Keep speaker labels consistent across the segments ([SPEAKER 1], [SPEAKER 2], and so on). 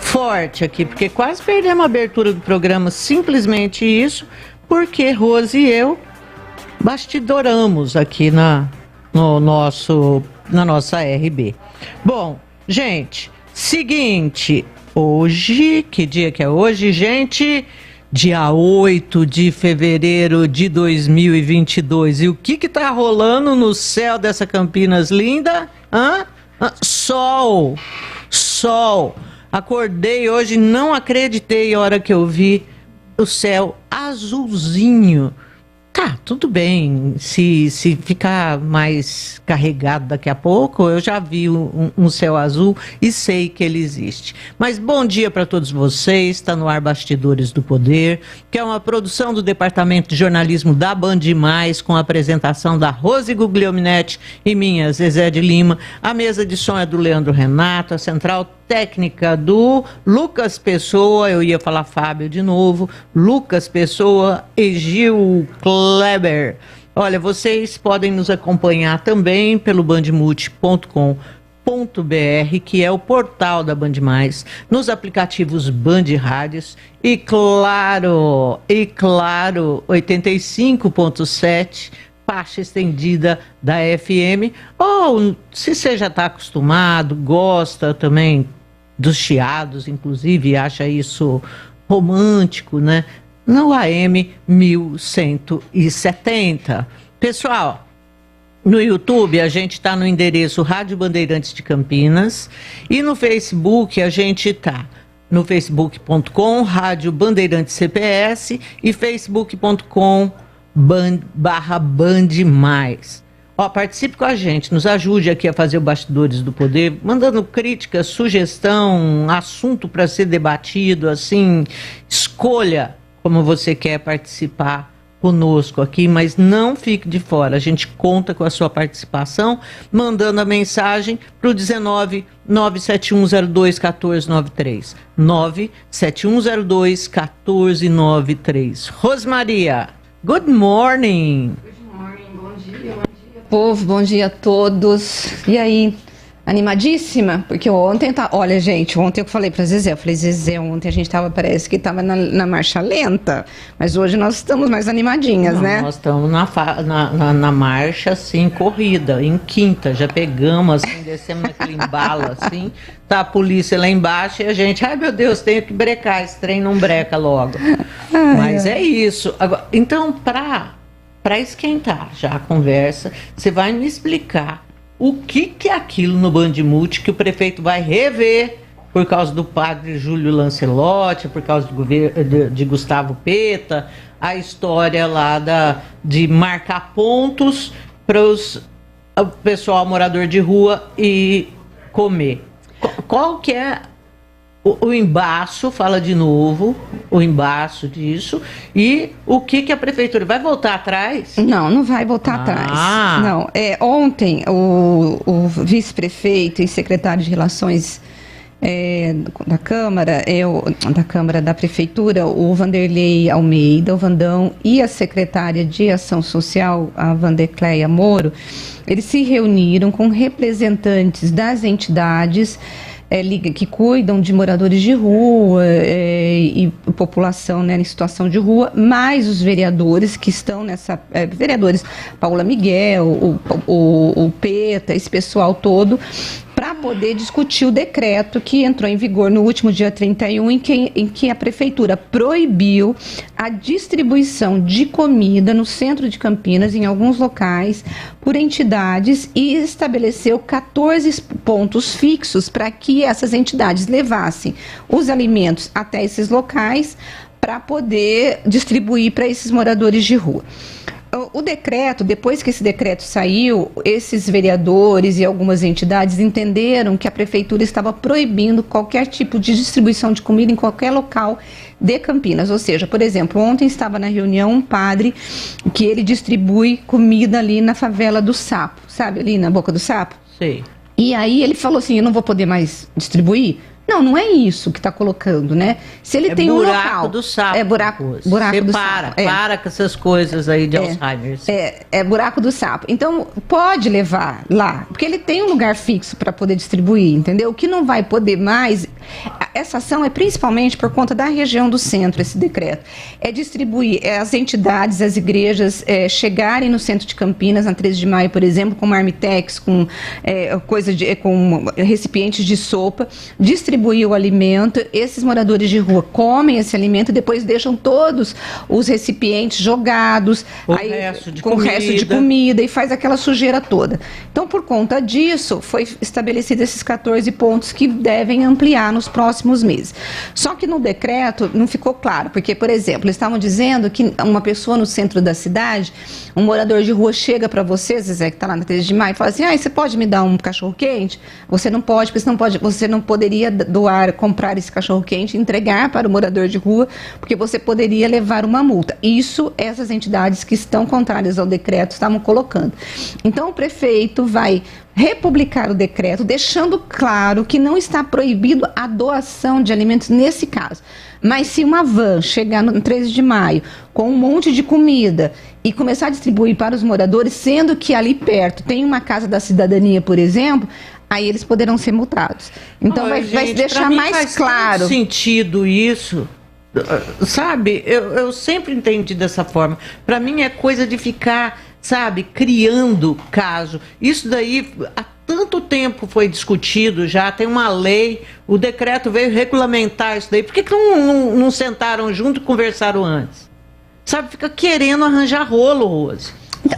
[SPEAKER 1] forte aqui, porque quase perdemos a abertura do programa, simplesmente isso, porque Rose e eu bastidoramos aqui na nossa RB. Bom, gente, seguinte, hoje, que dia que é hoje, gente? Dia 8 de fevereiro de 2022. E o que tá rolando no céu dessa Campinas linda? Sol. Acordei hoje, não acreditei a hora que eu vi o céu azulzinho. Tá, tudo bem, se ficar mais carregado daqui a pouco, eu já vi um céu azul e sei que ele existe. Mas bom dia para todos vocês, está no ar Bastidores do Poder, que é uma produção do Departamento de Jornalismo da Band+, com a apresentação da Rose Guglielminetti e minha, Zezé de Lima. A mesa de som é do Leandro Renato, a central técnica do Lucas Pessoa, eu ia falar Fábio de novo, Lucas Pessoa e Gil Kleber. Olha, vocês podem nos acompanhar também pelo bandmulti.com.br, que é o portal da Band+, nos aplicativos Band Rádios e claro, 85.7, faixa estendida da FM, ou se você já está acostumado, gosta também dos chiados, inclusive, acha isso romântico, né? No AM 1170. Pessoal, no YouTube a gente está no endereço Rádio Bandeirantes de Campinas e no Facebook a gente está no facebook.com Rádio Bandeirantes CPS e facebook.com/Band+. Participe com a gente, nos ajude aqui a fazer o Bastidores do Poder, mandando crítica, sugestão, assunto para ser debatido, assim, escolha como você quer participar conosco aqui, mas não fique de fora, a gente conta com a sua participação, mandando a mensagem para o 19 97102 1493, 97102 1493. Rosmaria, good morning!
[SPEAKER 2] Povo, bom dia a todos. E aí, animadíssima? Porque ontem olha, gente, ontem eu falei pra Zezé, Zezé, ontem a gente parece que tava na marcha lenta, mas hoje nós estamos mais animadinhas,
[SPEAKER 1] não,
[SPEAKER 2] né?
[SPEAKER 1] Nós estamos na marcha, assim, corrida, em quinta, já pegamos, assim, descemos naquele embalo, assim, tá a polícia lá embaixo e a gente, ai meu Deus, tenho que brecar, esse trem não breca logo. Mas é isso. Agora, então, para esquentar já a conversa, você vai me explicar o que é aquilo no Bandmulti que o prefeito vai rever por causa do padre Júlio Lancelotti, por causa de Gustavo Peta, a história lá de marcar pontos para o pessoal morador de rua e comer. Qual que é o embaço, fala de novo, o embaço disso, e o que a prefeitura vai voltar atrás?
[SPEAKER 2] Não vai voltar atrás. Não, ontem o vice-prefeito e secretário de Relações da Câmara, da Prefeitura, o Vanderlei Almeida, o Vandão, e a secretária de Ação Social, a Vandecleia Moro, eles se reuniram com representantes das entidades que cuidam de moradores de rua e população, né, em situação de rua, mais os vereadores que estão vereadores Paula Miguel, o Peta, esse pessoal todo, para poder discutir o decreto que entrou em vigor no último dia 31, em que a Prefeitura proibiu a distribuição de comida no centro de Campinas, em alguns locais, por entidades, e estabeleceu 14 pontos fixos para que essas entidades levassem os alimentos até esses locais para poder distribuir para esses moradores de rua. O decreto, depois que esse decreto saiu, esses vereadores e algumas entidades entenderam que a prefeitura estava proibindo qualquer tipo de distribuição de comida em qualquer local de Campinas. Ou seja, por exemplo, ontem estava na reunião um padre que ele distribui comida ali na favela do Sapo, sabe, ali na Boca do Sapo?
[SPEAKER 1] Sim.
[SPEAKER 2] E aí ele falou assim, eu não vou poder mais distribuir? Não, não é isso que está colocando, né? Se ele tem um local...
[SPEAKER 1] É buraco do sapo.
[SPEAKER 2] É buraco do sapo.
[SPEAKER 1] Para com essas coisas aí de Alzheimer.
[SPEAKER 2] É buraco do sapo. Então, pode levar lá, porque ele tem um lugar fixo para poder distribuir, entendeu? O que não vai poder mais... Essa ação é principalmente por conta da região do centro, esse decreto. É distribuir as entidades, as igrejas chegarem no centro de Campinas, na 13 de maio, por exemplo, com marmitex, com com recipientes de sopa, distribuir o alimento, esses moradores de rua comem esse alimento e depois deixam todos os recipientes jogados com o resto de comida e faz aquela sujeira toda. Então, por conta disso, foi estabelecido esses 14 pontos que devem ampliar nos próximos meses. Só que no decreto não ficou claro, porque, por exemplo, eles estavam dizendo que uma pessoa no centro da cidade, um morador de rua chega para você, Zezé, que está lá na 13 de maio, e fala assim, você pode me dar um cachorro-quente? Você não pode, porque você não poderia comprar esse cachorro-quente e entregar para o morador de rua, porque você poderia levar uma multa. Isso, essas entidades que estão contrárias ao decreto estavam colocando. Então, o prefeito vai republicar o decreto, deixando claro que não está proibido a doação de alimentos nesse caso. Mas se uma van chegar no 13 de maio com um monte de comida e começar a distribuir para os moradores, sendo que ali perto tem uma casa da cidadania, por exemplo, aí eles poderão ser multados. Então vai deixar mais claro.
[SPEAKER 1] Faz sentido isso, sabe? Eu sempre entendi dessa forma. Para mim é coisa de ficar, sabe, criando caso. Isso daí há tanto tempo foi discutido já, tem uma lei, o decreto veio regulamentar isso daí. Por que não sentaram junto e conversaram antes? Sabe, fica querendo arranjar rolo, Rose.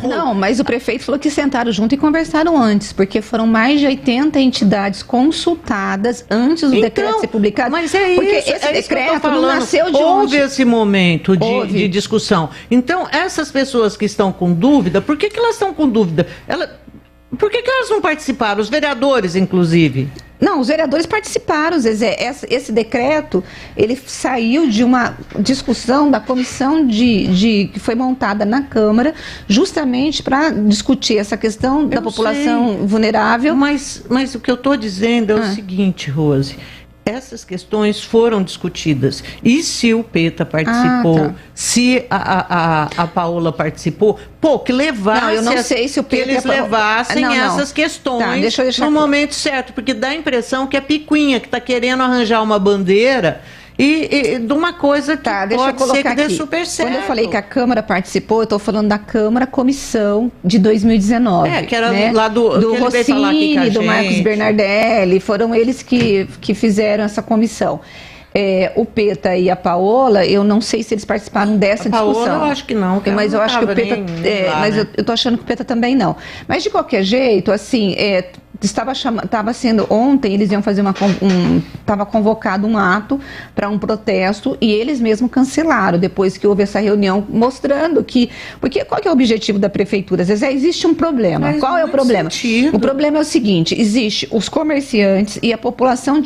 [SPEAKER 2] Não, mas o prefeito falou que sentaram junto e conversaram antes, porque foram mais de 80 entidades consultadas antes do decreto ser publicado.
[SPEAKER 1] Mas é
[SPEAKER 2] porque
[SPEAKER 1] isso,
[SPEAKER 2] esse decreto não nasceu de
[SPEAKER 1] houve
[SPEAKER 2] onde?
[SPEAKER 1] Esse momento de discussão. Então, essas pessoas que estão com dúvida, por que elas estão com dúvida? Por que elas não participaram? Os vereadores, inclusive.
[SPEAKER 2] Não, os vereadores participaram, Zezé. Esse decreto, ele saiu de uma discussão da comissão que foi montada na Câmara, justamente para discutir essa questão da população vulnerável.
[SPEAKER 1] Mas o que eu estou dizendo é o seguinte, Rose. Essas questões foram discutidas. E se o Peta participou, se a Paola participou, que levasse. Não,
[SPEAKER 2] eu não sei se o Peta.
[SPEAKER 1] Que eles levassem essas questões no momento certo, porque dá a impressão que é picuinha, que está querendo arranjar uma bandeira. E de uma coisa que pode ser que dê super certo.
[SPEAKER 2] Quando eu falei que a Câmara participou, eu estou falando da Câmara Comissão de 2019.
[SPEAKER 1] Que era lá do
[SPEAKER 2] Rossini, do Marcos Bernardelli, foram eles que fizeram essa comissão. O Peta e a Paola, eu não sei se eles participaram dessa discussão.
[SPEAKER 1] Paola, eu acho que não.
[SPEAKER 2] Mas eu acho que o Peta. Mas eu estou achando que o Peta também não. Mas de qualquer jeito, assim. Estava sendo ontem, eles iam fazer estava convocado um ato para um protesto e eles mesmos cancelaram depois que houve essa reunião mostrando porque qual que é o objetivo da prefeitura? Às vezes existe um problema.
[SPEAKER 1] Mas
[SPEAKER 2] qual é o problema?
[SPEAKER 1] Sentido.
[SPEAKER 2] O problema é o seguinte, existe os comerciantes e a população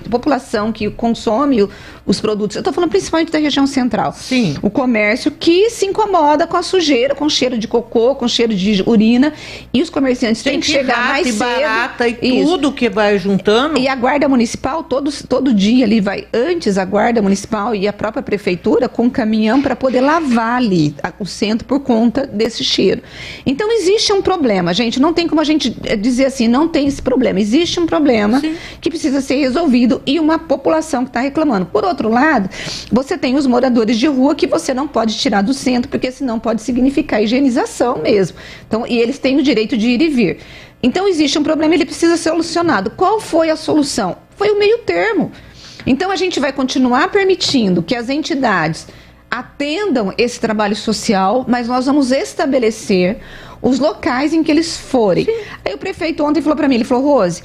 [SPEAKER 2] população que consome os produtos. Eu estou falando principalmente da região central.
[SPEAKER 1] Sim.
[SPEAKER 2] O comércio que se incomoda com a sujeira, com cheiro de cocô, com cheiro de urina, e os comerciantes têm que chegar mais cedo.
[SPEAKER 1] Barata e tudo que vai juntando.
[SPEAKER 2] E a Guarda Municipal, todo dia ali vai, antes a Guarda Municipal e a própria Prefeitura com um caminhão para poder lavar ali o centro por conta desse cheiro. Então existe um problema, gente, não tem como a gente dizer assim, não tem esse problema. Existe um problema que precisa ser resolvido e uma população que está reclamando. Por outro lado, você tem os moradores de rua que você não pode tirar do centro, porque senão pode significar higienização mesmo. Então, e eles têm o direito de ir e vir. Então, existe um problema e ele precisa ser solucionado. Qual foi a solução? Foi o meio termo. Então, a gente vai continuar permitindo que as entidades atendam esse trabalho social, mas nós vamos estabelecer os locais em que eles forem. Aí o prefeito ontem falou para mim, ele falou, Rose,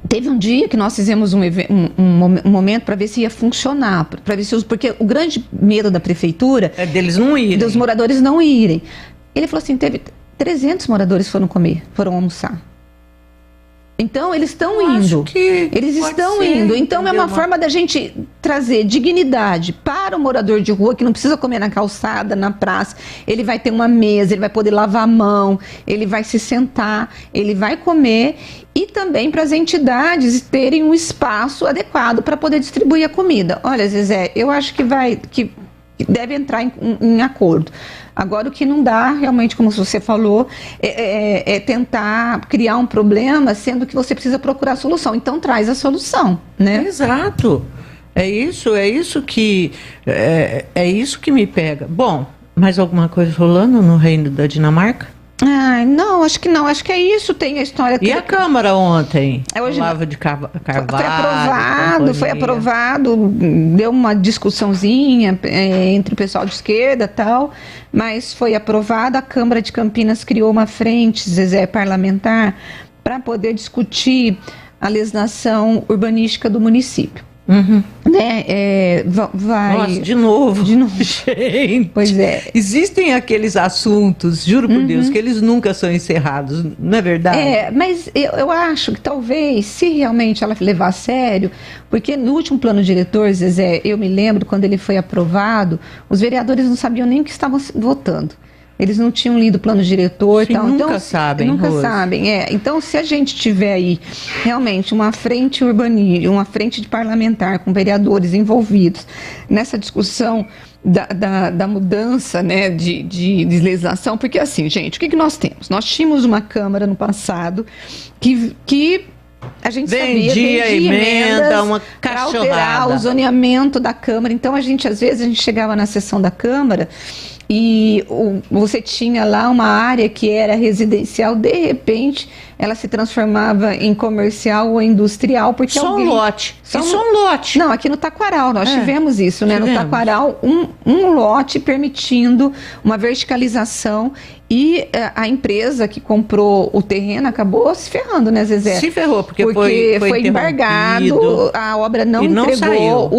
[SPEAKER 2] teve um dia que nós fizemos um momento para ver se ia funcionar, para ver se porque o grande medo da prefeitura
[SPEAKER 1] é deles não irem,
[SPEAKER 2] dos moradores não irem. Ele falou assim, teve 300 moradores foram almoçar. Então, eles estão indo. Eles estão indo. Então, é uma forma da gente trazer dignidade para o morador de rua, que não precisa comer na calçada, na praça. Ele vai ter uma mesa, ele vai poder lavar a mão, ele vai se sentar, ele vai comer. E também para as entidades terem um espaço adequado para poder distribuir a comida. Olha, Zezé, eu acho que deve entrar em acordo. Agora, o que não dá, realmente, como você falou, é tentar criar um problema, sendo que você precisa procurar a solução. Então, traz a solução, né?
[SPEAKER 1] Exato. É isso que me pega. Bom, mais alguma coisa rolando no Reino da Dinamarca?
[SPEAKER 2] Não, acho que não. Acho que é isso. Tem a história...
[SPEAKER 1] E a Câmara ontem?
[SPEAKER 2] Hoje
[SPEAKER 1] Olavo de
[SPEAKER 2] Carvalho. Foi aprovado. Deu uma discussãozinha entre o pessoal de esquerda e tal, mas foi aprovado. A Câmara de Campinas criou uma frente, Zezé, parlamentar, para poder discutir a legislação urbanística do município.
[SPEAKER 1] Uhum.
[SPEAKER 2] Né?
[SPEAKER 1] Nossa, de novo. Gente,
[SPEAKER 2] pois é.
[SPEAKER 1] Existem aqueles assuntos, juro por Deus, que eles nunca são encerrados, não é verdade?
[SPEAKER 2] Mas eu acho que talvez, se realmente ela levar a sério, porque no último plano diretor, Zezé, eu me lembro, quando ele foi aprovado, os vereadores não sabiam nem o que estavam votando. Eles não tinham lido o plano diretor.
[SPEAKER 1] Sim,
[SPEAKER 2] tal.
[SPEAKER 1] Nunca
[SPEAKER 2] então,
[SPEAKER 1] sabem,
[SPEAKER 2] Nunca
[SPEAKER 1] Rose.
[SPEAKER 2] sabem. Então, se a gente tiver aí realmente uma frente urbanística, uma frente de parlamentar com vereadores envolvidos nessa discussão da mudança, né, de legislação, porque assim, gente, o que nós temos? Nós tínhamos uma Câmara no passado que a gente vendia
[SPEAKER 1] emenda, uma
[SPEAKER 2] para alterar o zoneamento da Câmara. Então, às vezes, a gente chegava na sessão da Câmara e você tinha lá uma área que era residencial, de repente ela se transformava em comercial ou industrial, porque
[SPEAKER 1] só um lote. Só um lote.
[SPEAKER 2] Não, aqui no Taquaral nós tivemos isso, né? No Taquaral, um lote permitindo uma verticalização, e a empresa que comprou o terreno acabou se ferrando, né, Zezé?
[SPEAKER 1] Se ferrou, porque
[SPEAKER 2] foi embargado, a obra não entregou,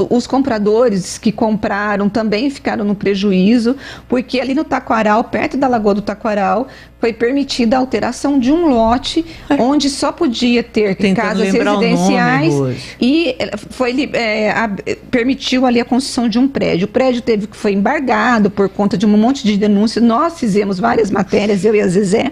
[SPEAKER 2] os compradores que compraram também ficaram no prejuízo, porque ali no Taquaral, perto da Lagoa do Taquaral, foi permitida a alteração de um lote onde só podia ter casas residenciais, e permitiu ali a construção de um prédio. O prédio foi embargado por conta de um monte de denúncias. Nós fizemos várias matérias, eu e a Zezé.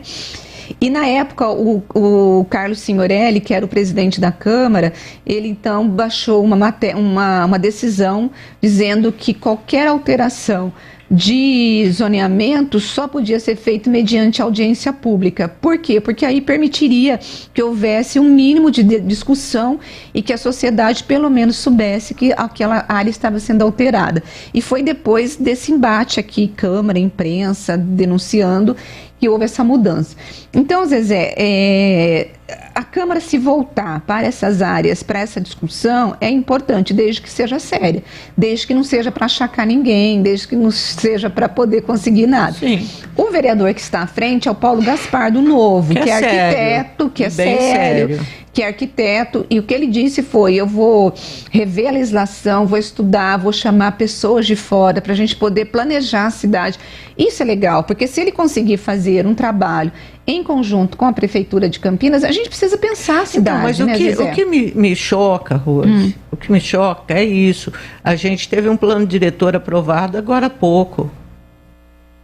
[SPEAKER 2] E na época o Carlos Signorelli, que era o presidente da Câmara, ele então baixou uma decisão dizendo que qualquer alteração de zoneamento só podia ser feito mediante audiência pública. Por quê? Porque aí permitiria que houvesse um mínimo de discussão e que a sociedade pelo menos soubesse que aquela área estava sendo alterada. E foi depois desse embate aqui, Câmara, imprensa, denunciando, que houve essa mudança. Então, Zezé, a Câmara se voltar para essas áreas, para essa discussão, é importante, desde que seja séria, desde que não seja para achacar ninguém, desde que não seja para poder conseguir nada.
[SPEAKER 1] Sim.
[SPEAKER 2] O vereador que está à frente é o Paulo Gaspar, do Novo, que é arquiteto, que é sério, que é arquiteto, e o que ele disse foi: eu vou rever a legislação, vou estudar, vou chamar pessoas de fora para a gente poder planejar a cidade. Isso é legal, porque se ele conseguir fazer um trabalho em conjunto com a Prefeitura de Campinas, a gente precisa pensar a cidade.
[SPEAKER 1] Então, mas o que me choca, Rose, o que me choca é isso. A gente teve um plano diretor aprovado agora há pouco,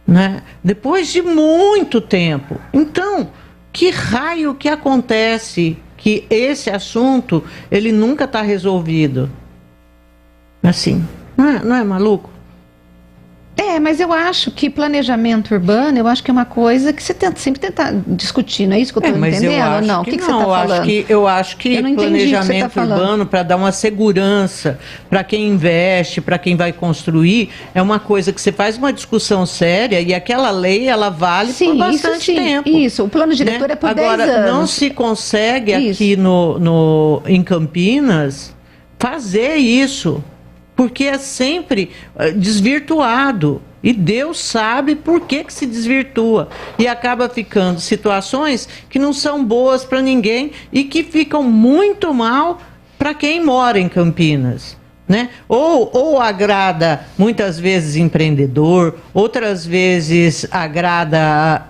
[SPEAKER 1] né? Depois de muito tempo. Então, que raio que acontece que esse assunto, ele nunca está resolvido? Assim, não é maluco?
[SPEAKER 2] Mas eu acho que planejamento urbano, eu acho que é uma coisa que você sempre tenta discutir, não é isso que eu estou entendendo? Ou não? O que você está falando?
[SPEAKER 1] Eu acho que planejamento urbano, para dar uma segurança para quem investe, para quem vai construir, é uma coisa que você faz uma discussão séria e aquela lei, ela vale por bastante tempo.
[SPEAKER 2] Isso, o plano diretor é por 10 anos.
[SPEAKER 1] Agora, não se consegue aqui em Campinas fazer isso, porque é sempre desvirtuado. E Deus sabe por que se desvirtua. E acaba ficando situações que não são boas para ninguém e que ficam muito mal para quem mora em Campinas. né? Ou agrada muitas vezes empreendedor, outras vezes agrada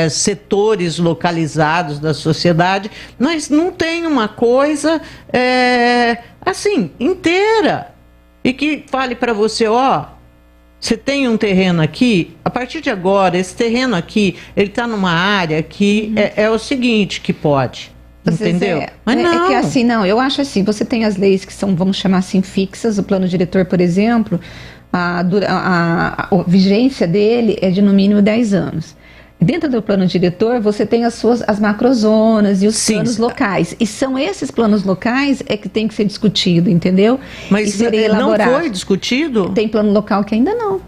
[SPEAKER 1] setores localizados da sociedade, mas não tem uma coisa assim, inteira, e que fale para você, ó, você tem um terreno aqui, a partir de agora, esse terreno aqui, ele está numa área que é o seguinte que pode. Entendeu?
[SPEAKER 2] Mas não. É que assim, não, eu acho assim, você tem as leis que são, vamos chamar assim, fixas, o plano diretor, por exemplo, a vigência dele é de no mínimo 10 anos. Dentro do plano diretor, você tem as macrozonas e os planos locais. E são esses planos locais que tem que ser discutido, entendeu?
[SPEAKER 1] Mas não foi discutido?
[SPEAKER 2] Tem plano local que ainda não.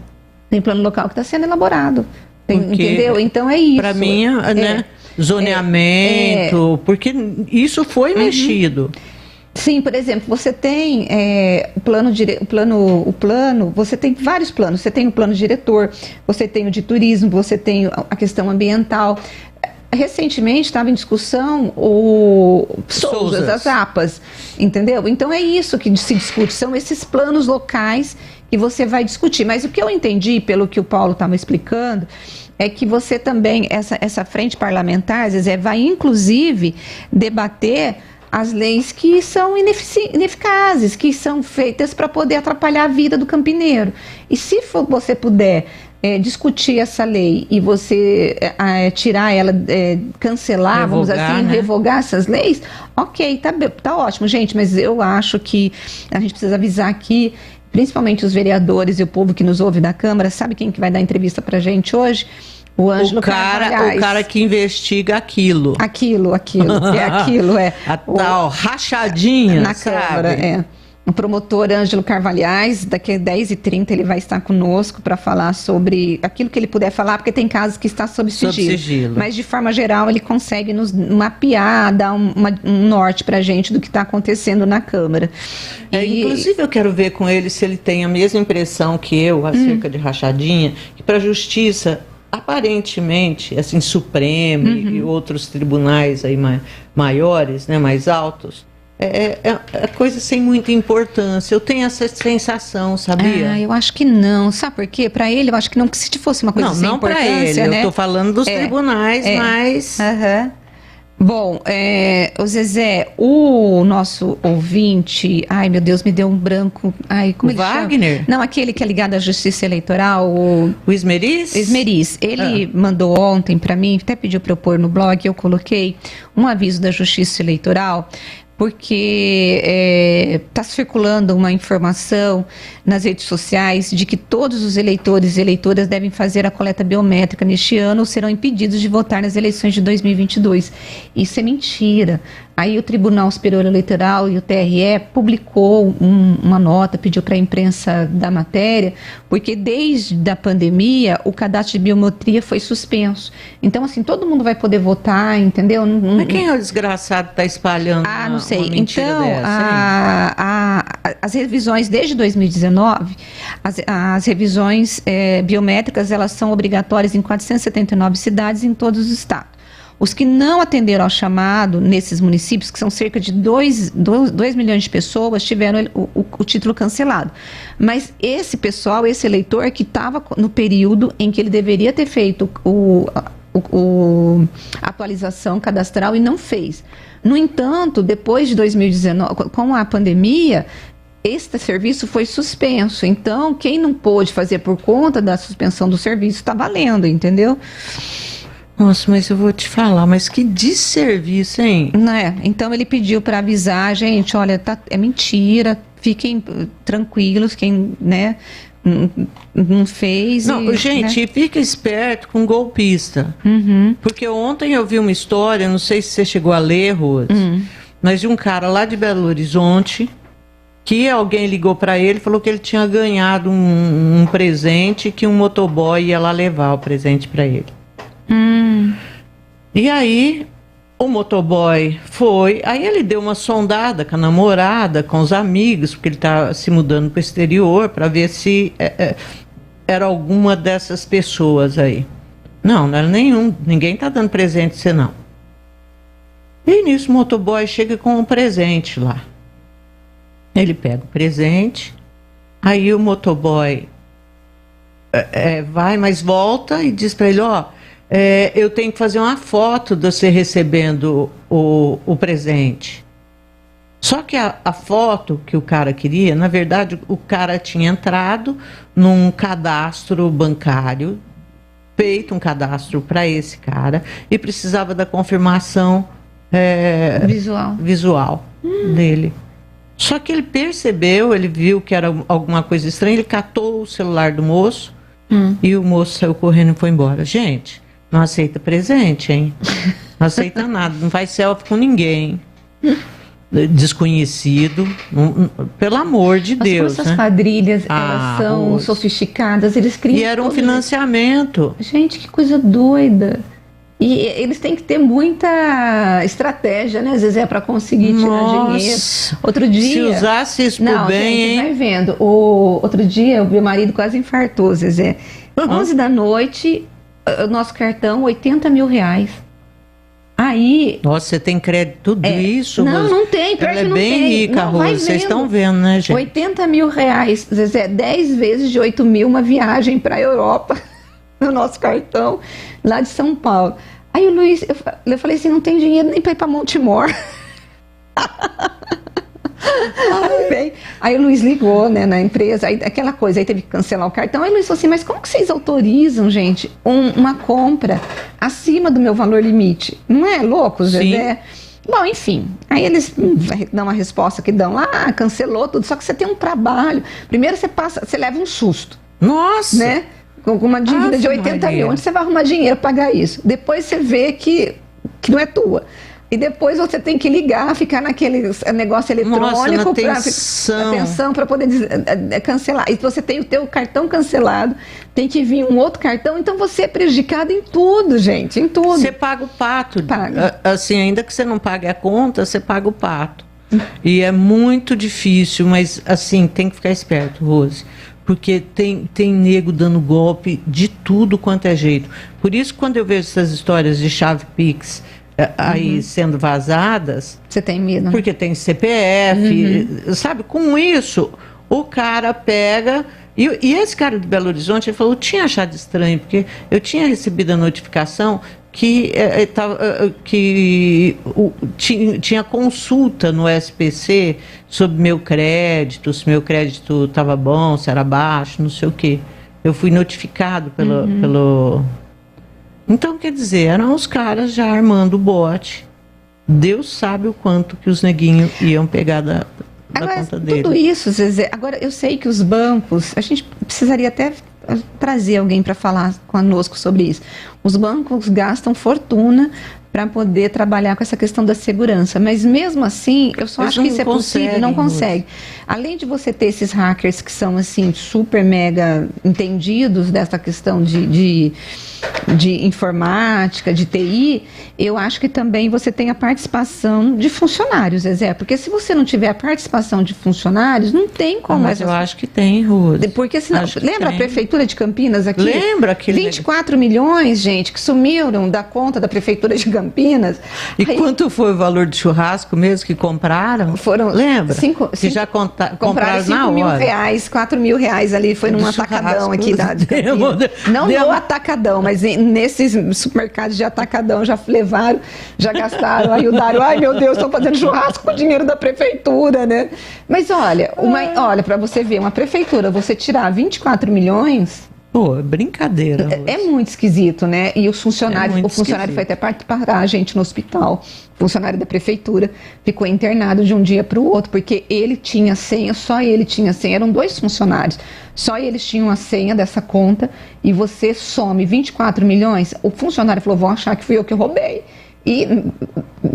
[SPEAKER 2] Tem plano local que está sendo elaborado. Entendeu? Então é isso.
[SPEAKER 1] Para mim, né? Zoneamento, porque isso foi mexido.
[SPEAKER 2] Sim, por exemplo, você tem você tem vários planos. Você tem o plano diretor, você tem o de turismo, você tem a questão ambiental. Recentemente estava em discussão o Sousas, as APAs, entendeu? Então é isso que se discute, são esses planos locais que você vai discutir. Mas o que eu entendi, pelo que o Paulo estava explicando, é que você também, essa frente parlamentar, Zezé, vai inclusive debater as leis que são ineficazes, que são feitas para poder atrapalhar a vida do campineiro. E se você puder discutir essa lei e você tirar ela, cancelar, revogar, vamos dizer assim, né? Revogar essas leis, ok, tá ótimo, gente, mas eu acho que a gente precisa avisar aqui, principalmente os vereadores e o povo que nos ouve da Câmara. Sabe quem que vai dar entrevista pra gente hoje? O Ângelo Carvalhais.
[SPEAKER 1] O cara que investiga aquilo.
[SPEAKER 2] Aquilo.
[SPEAKER 1] A tal rachadinha,
[SPEAKER 2] na Câmara, O promotor Ângelo Carvalhais, daqui a 10h30 ele vai estar conosco para falar sobre aquilo que ele puder falar, porque tem casos que está sob sigilo. Mas, de forma geral, ele consegue nos mapear, dar um norte para a gente do que está acontecendo na Câmara.
[SPEAKER 1] Inclusive, eu quero ver com ele se ele tem a mesma impressão que eu acerca de rachadinha, que para a Justiça, aparentemente, assim, Supremo e outros tribunais aí maiores, né, mais altos, é coisa sem muita importância. Eu tenho essa sensação, sabia?
[SPEAKER 2] Eu acho que não. Sabe por quê? Para ele, eu acho que não, que se fosse uma coisa sem importância,
[SPEAKER 1] não para ele.
[SPEAKER 2] Né?
[SPEAKER 1] Eu estou falando dos tribunais, mas...
[SPEAKER 2] Bom, o Zezé, o nosso ouvinte, ai meu Deus, me deu um branco, como ele
[SPEAKER 1] Wagner?
[SPEAKER 2] Chama? Não, aquele que é ligado à Justiça Eleitoral, o
[SPEAKER 1] Esmeriz?
[SPEAKER 2] Esmeriz, ele mandou ontem para mim, até pediu para eu pôr no blog, eu coloquei um aviso da Justiça Eleitoral, porque está circulando uma informação nas redes sociais de que todos os eleitores e eleitoras devem fazer a coleta biométrica neste ano ou serão impedidos de votar nas eleições de 2022. Isso é mentira. Aí o Tribunal Superior Eleitoral e o TRE publicou uma nota, pediu para a imprensa da matéria, porque desde a pandemia o cadastro de biometria foi suspenso. Então, assim, todo mundo vai poder votar, entendeu?
[SPEAKER 1] Mas quem é o desgraçado que está espalhando
[SPEAKER 2] não sei.
[SPEAKER 1] Uma mentira
[SPEAKER 2] então,
[SPEAKER 1] dessa,
[SPEAKER 2] as revisões desde 2019, as revisões biométricas, elas são obrigatórias em 479 cidades em todos os estados. Os que não atenderam ao chamado nesses municípios, que são cerca de 2 milhões de pessoas, tiveram o título cancelado. Mas esse pessoal, esse eleitor que estava no período em que ele deveria ter feito a atualização cadastral e não fez. No entanto, depois de 2019, com a pandemia, este serviço foi suspenso. Então, quem não pôde fazer por conta da suspensão do serviço está valendo, entendeu?
[SPEAKER 1] Nossa, mas eu vou te falar, mas que desserviço, hein?
[SPEAKER 2] Então ele pediu para avisar, gente, olha, é mentira, fiquem tranquilos, quem, não fez.
[SPEAKER 1] Não, gente, fica esperto com golpista. Porque ontem eu vi uma história, não sei se você chegou a ler, Rose, mas de um cara lá de Belo Horizonte, que alguém ligou para ele e falou que ele tinha ganhado um presente, que um motoboy ia lá levar o presente para ele. E aí o motoboy foi, aí ele deu uma sondada com a namorada, com os amigos, porque ele está se mudando para o exterior, para ver se era alguma dessas pessoas aí. Não era nenhum, ninguém está dando presente você não. E nisso o motoboy chega com um presente lá. Ele pega o presente, Aí o motoboy vai, mas volta e diz para ele, eu tenho que fazer uma foto de você recebendo o presente. Só que a foto que o cara queria, na verdade, o cara tinha entrado num cadastro bancário, feito um cadastro para esse cara, e precisava da confirmação visual dele. Só que ele percebeu, ele viu que era alguma coisa estranha, ele catou o celular do moço e o moço saiu correndo e foi embora. Gente, não aceita presente, hein? Não aceita nada, não faz selfie com ninguém. Desconhecido, pelo amor de Deus.
[SPEAKER 2] Essas quadrilhas, elas são sofisticadas, eles criam.
[SPEAKER 1] E era um financiamento.
[SPEAKER 2] Gente, que coisa doida. E eles têm que ter muita estratégia, né? Às vezes para conseguir tirar dinheiro. Outro dia.
[SPEAKER 1] Se usasse isso por bem,
[SPEAKER 2] gente,
[SPEAKER 1] hein?
[SPEAKER 2] vai vendo. Outro dia, o meu marido quase infartou, Zezé. 11 da noite, o nosso cartão, R$80 mil. Aí...
[SPEAKER 1] Nossa, você tem crédito tudo isso?
[SPEAKER 2] Não tem, pior
[SPEAKER 1] ela
[SPEAKER 2] que não
[SPEAKER 1] bem
[SPEAKER 2] tem.
[SPEAKER 1] rica, Rose, vocês estão vendo, né, gente?
[SPEAKER 2] R$80 mil, Zezé, 10 vezes de 8 mil, uma viagem para a Europa, no nosso cartão, lá de São Paulo. Aí o Luiz, eu falei assim, não tem dinheiro nem para ir para Montemor. Aí o Luiz ligou, né, na empresa, aí, aquela coisa, aí teve que cancelar o cartão. Aí o Luiz falou assim, mas como que vocês autorizam, gente, uma compra acima do meu valor limite? Não é louco, Zezé? Bom, enfim, aí eles dão uma resposta que dão lá, cancelou tudo, só que você tem um trabalho. Primeiro você leva um susto.
[SPEAKER 1] Nossa!
[SPEAKER 2] Né? Com uma dívida de 80 mil, onde você vai arrumar dinheiro para pagar isso? Depois você vê que não é tua. E depois você tem que ligar, ficar naquele negócio eletrônico para atenção para poder cancelar. E você tem o teu cartão cancelado, tem que vir um outro cartão, então você é prejudicado em tudo, gente, em tudo.
[SPEAKER 1] Você paga o pato.
[SPEAKER 2] Paga.
[SPEAKER 1] Assim, ainda que você não pague a conta, você paga o pato. E é muito difícil, mas assim, tem que ficar esperto, Rose. Porque tem nego dando golpe de tudo quanto é jeito. Por isso, quando eu vejo essas histórias de chave Pix aí sendo vazadas...
[SPEAKER 2] Você tem medo?
[SPEAKER 1] Porque tem CPF, sabe? Com isso, o cara pega... E esse cara de Belo Horizonte, ele falou, eu tinha achado estranho, porque eu tinha recebido a notificação que tinha consulta no SPC sobre meu crédito, se meu crédito estava bom, se era baixo, não sei o quê. Eu fui notificado pelo... Então, quer dizer, eram os caras já armando o bote. Deus sabe o quanto que os neguinhos iam pegar da conta dele.
[SPEAKER 2] Tudo isso, Zezé. Agora, eu sei que os bancos... A gente precisaria até trazer alguém para falar conosco sobre isso. Os bancos gastam fortuna para poder trabalhar com essa questão da segurança, mas mesmo assim, eu só acho que isso é possível, não consegue. Além de você ter esses hackers que são assim super mega entendidos dessa questão de informática, de TI, eu acho que também você tem a participação de funcionários, Zezé, porque se você não tiver a participação de funcionários, não tem como.
[SPEAKER 1] Mas eu acho que tem, Rose.
[SPEAKER 2] Porque senão, lembra a prefeitura de Campinas aqui?
[SPEAKER 1] Lembra aquele
[SPEAKER 2] 24 milhões, gente, que sumiram da conta da prefeitura de Campinas.
[SPEAKER 1] E aí, quanto foi o valor de churrasco mesmo que compraram?
[SPEAKER 2] Lembra?
[SPEAKER 1] Que já compraram
[SPEAKER 2] 5 mil reais, 4 mil reais ali, foi num atacadão aqui da Campinas. Não no atacadão, mas nesses supermercados de atacadão já levaram, já gastaram. Aí o Dário, ai meu Deus, estão fazendo churrasco com o dinheiro da prefeitura, né? Mas olha, para você ver, uma prefeitura, você tirar 24 milhões...
[SPEAKER 1] Pô, é brincadeira.
[SPEAKER 2] É muito esquisito, né? E o funcionário foi até parar a gente no hospital. O funcionário da prefeitura ficou internado de um dia para o outro, porque ele tinha senha, só ele tinha senha. Eram 2 funcionários, só eles tinham a senha dessa conta e você some 24 milhões. O funcionário falou, vão achar que fui eu que roubei. E,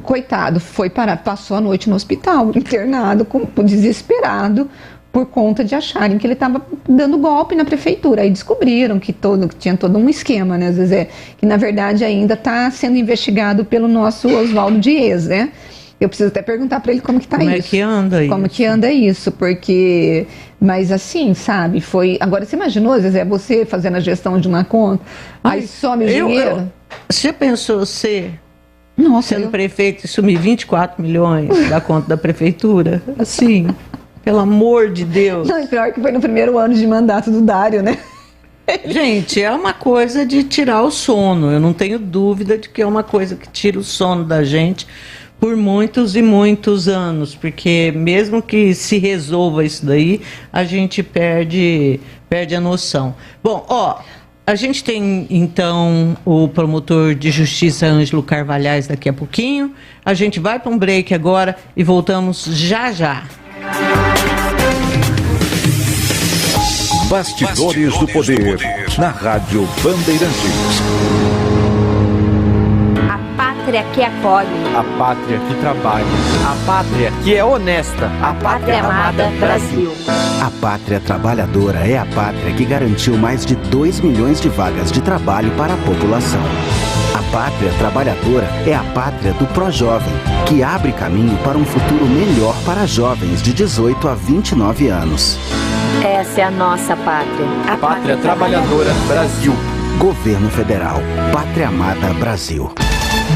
[SPEAKER 2] coitado, passou a noite no hospital, internado, desesperado, por conta de acharem que ele estava dando golpe na prefeitura. Aí descobriram que tinha todo um esquema, né, Zezé? Que na verdade ainda está sendo investigado pelo nosso Oswaldo Dias, né? Eu preciso até perguntar para ele como que está isso.
[SPEAKER 1] Como é que anda isso?
[SPEAKER 2] Como que anda isso, porque... Mas assim, sabe, foi... Agora, você imaginou, Zezé, você fazendo a gestão de uma conta, aí some o dinheiro?
[SPEAKER 1] Você pensou
[SPEAKER 2] Nossa,
[SPEAKER 1] sendo prefeito e sumir 24 milhões da conta da prefeitura? Assim... Pelo amor de Deus.
[SPEAKER 2] Não, pior que foi no primeiro ano de mandato do Dário, né?
[SPEAKER 1] Gente, é uma coisa de tirar o sono. Eu não tenho dúvida de que é uma coisa que tira o sono da gente por muitos e muitos anos, porque mesmo que se resolva isso daí, a gente perde a noção. Bom, a gente tem então o promotor de justiça Ângelo Carvalhais daqui a pouquinho. A gente vai para um break agora e voltamos já já.
[SPEAKER 3] Bastidores do Poder, na Rádio Bandeirantes.
[SPEAKER 4] A pátria que acolhe.
[SPEAKER 5] A pátria que trabalha. A pátria que é honesta.
[SPEAKER 4] A pátria amada Brasil.
[SPEAKER 6] A pátria trabalhadora é a pátria que garantiu mais de 2 milhões de vagas de trabalho para a população. A pátria trabalhadora é a pátria do Projovem, que abre caminho para um futuro melhor para jovens de 18 a 29 anos.
[SPEAKER 4] Essa é a nossa pátria.
[SPEAKER 5] A pátria trabalhadora Brasil.
[SPEAKER 6] Governo Federal. Pátria Amada Brasil.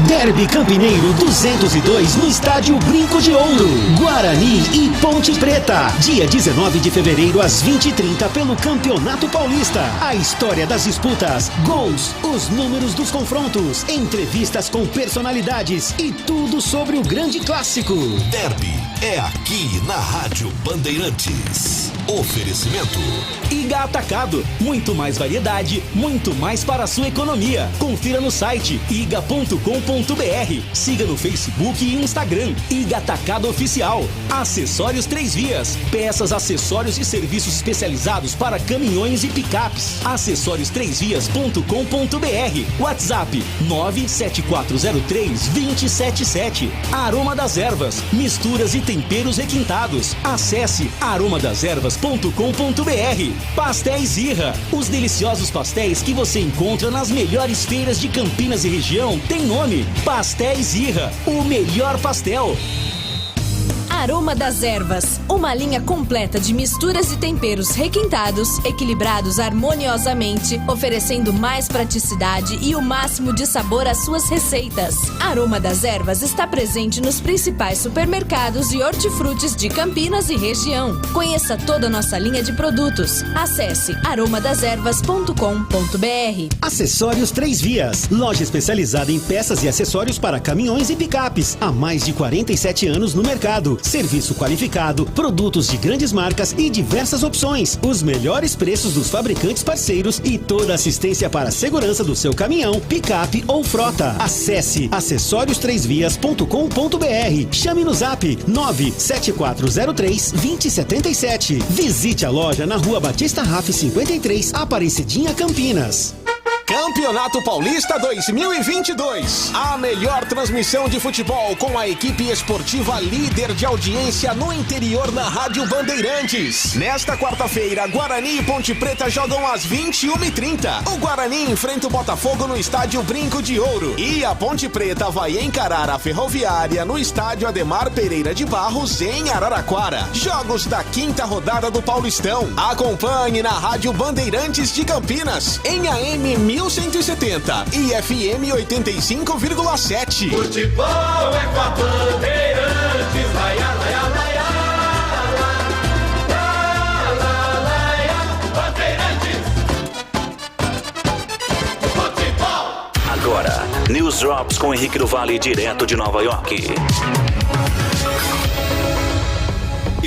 [SPEAKER 7] Derby Campineiro 202 no estádio Brinco de Ouro, Guarani e Ponte Preta. Dia 19 de fevereiro às 20h30 pelo Campeonato Paulista. A história das disputas, gols, os números dos confrontos, entrevistas com personalidades e tudo sobre o grande clássico.
[SPEAKER 8] Derby é aqui na Rádio Bandeirantes. Oferecimento
[SPEAKER 7] Iga Atacado, muito mais variedade, muito mais para a sua economia. Confira no site iga.com.br. Siga no Facebook e Instagram, Iga Atacado Oficial. Acessórios 3 Vias, peças, acessórios e serviços especializados para caminhões e picapes. Acessórios3vias.com.br. WhatsApp 97403-2077. Aroma das Ervas, misturas e temperos requintados. Acesse aromadeservas.com.br. Pastéis Irra, os deliciosos pastéis que você encontra nas melhores feiras de Campinas e região tem nome: Pastéis Irra, o melhor pastel.
[SPEAKER 9] Aroma das Ervas, uma linha completa de misturas e temperos requintados, equilibrados harmoniosamente, oferecendo mais praticidade e o máximo de sabor às suas receitas. Aroma das Ervas está presente nos principais supermercados e hortifrutis de Campinas e região. Conheça toda a nossa linha de produtos. Acesse aromadeservas.com.br.
[SPEAKER 7] Acessórios 3 Vias, loja especializada em peças e acessórios para caminhões e picapes. Há mais de 47 anos no mercado. Serviço qualificado, produtos de grandes marcas e diversas opções. Os melhores preços dos fabricantes parceiros e toda a assistência para a segurança do seu caminhão, picape ou frota. Acesse acessórios3vias.com.br. Chame no zap 97403-2077. Visite a loja na Rua Batista Raff 53, Aparecidinha, Campinas.
[SPEAKER 10] Campeonato Paulista 2022. A melhor transmissão de futebol com a equipe esportiva líder de audiência no interior na Rádio Bandeirantes. Nesta quarta-feira, Guarani e Ponte Preta jogam às 21h30. O Guarani enfrenta o Botafogo no estádio Brinco de Ouro. E a Ponte Preta vai encarar a Ferroviária no estádio Ademar Pereira de Barros, em Araraquara. Jogos da 5ª rodada do Paulistão. Acompanhe na Rádio Bandeirantes de Campinas, em AM 1170 e FM 85,7.
[SPEAKER 11] Futebol é com a Bandeirantes, laia, laia, laia, Bandeirantes. Futebol.
[SPEAKER 12] Agora, News Drops com Henrique do Vale, direto de Nova York.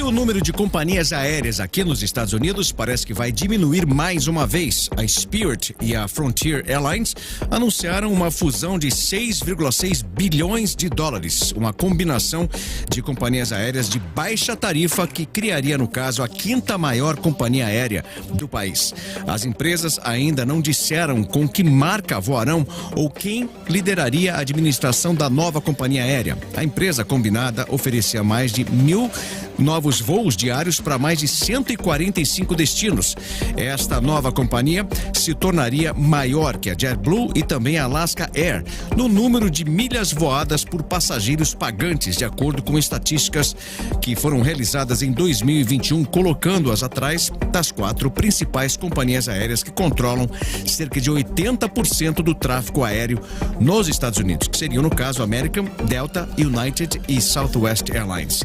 [SPEAKER 13] O número de companhias aéreas aqui nos Estados Unidos parece que vai diminuir mais uma vez. A Spirit e a Frontier Airlines anunciaram uma fusão de 6,6 bilhões de dólares, uma combinação de companhias aéreas de baixa tarifa que criaria, no caso, a 5ª maior companhia aérea do país. As empresas ainda não disseram com que marca voarão ou quem lideraria a administração da nova companhia aérea. A empresa combinada oferecia mais de 1.000 novos voos diários para mais de 145 destinos. Esta nova companhia se tornaria maior que a JetBlue e também a Alaska Air no número de milhas voadas por passageiros pagantes, de acordo com estatísticas que foram realizadas em 2021, colocando-as atrás das 4 principais companhias aéreas que controlam cerca de 80% do tráfego aéreo nos Estados Unidos, que seriam, no caso, American, Delta, United e Southwest Airlines.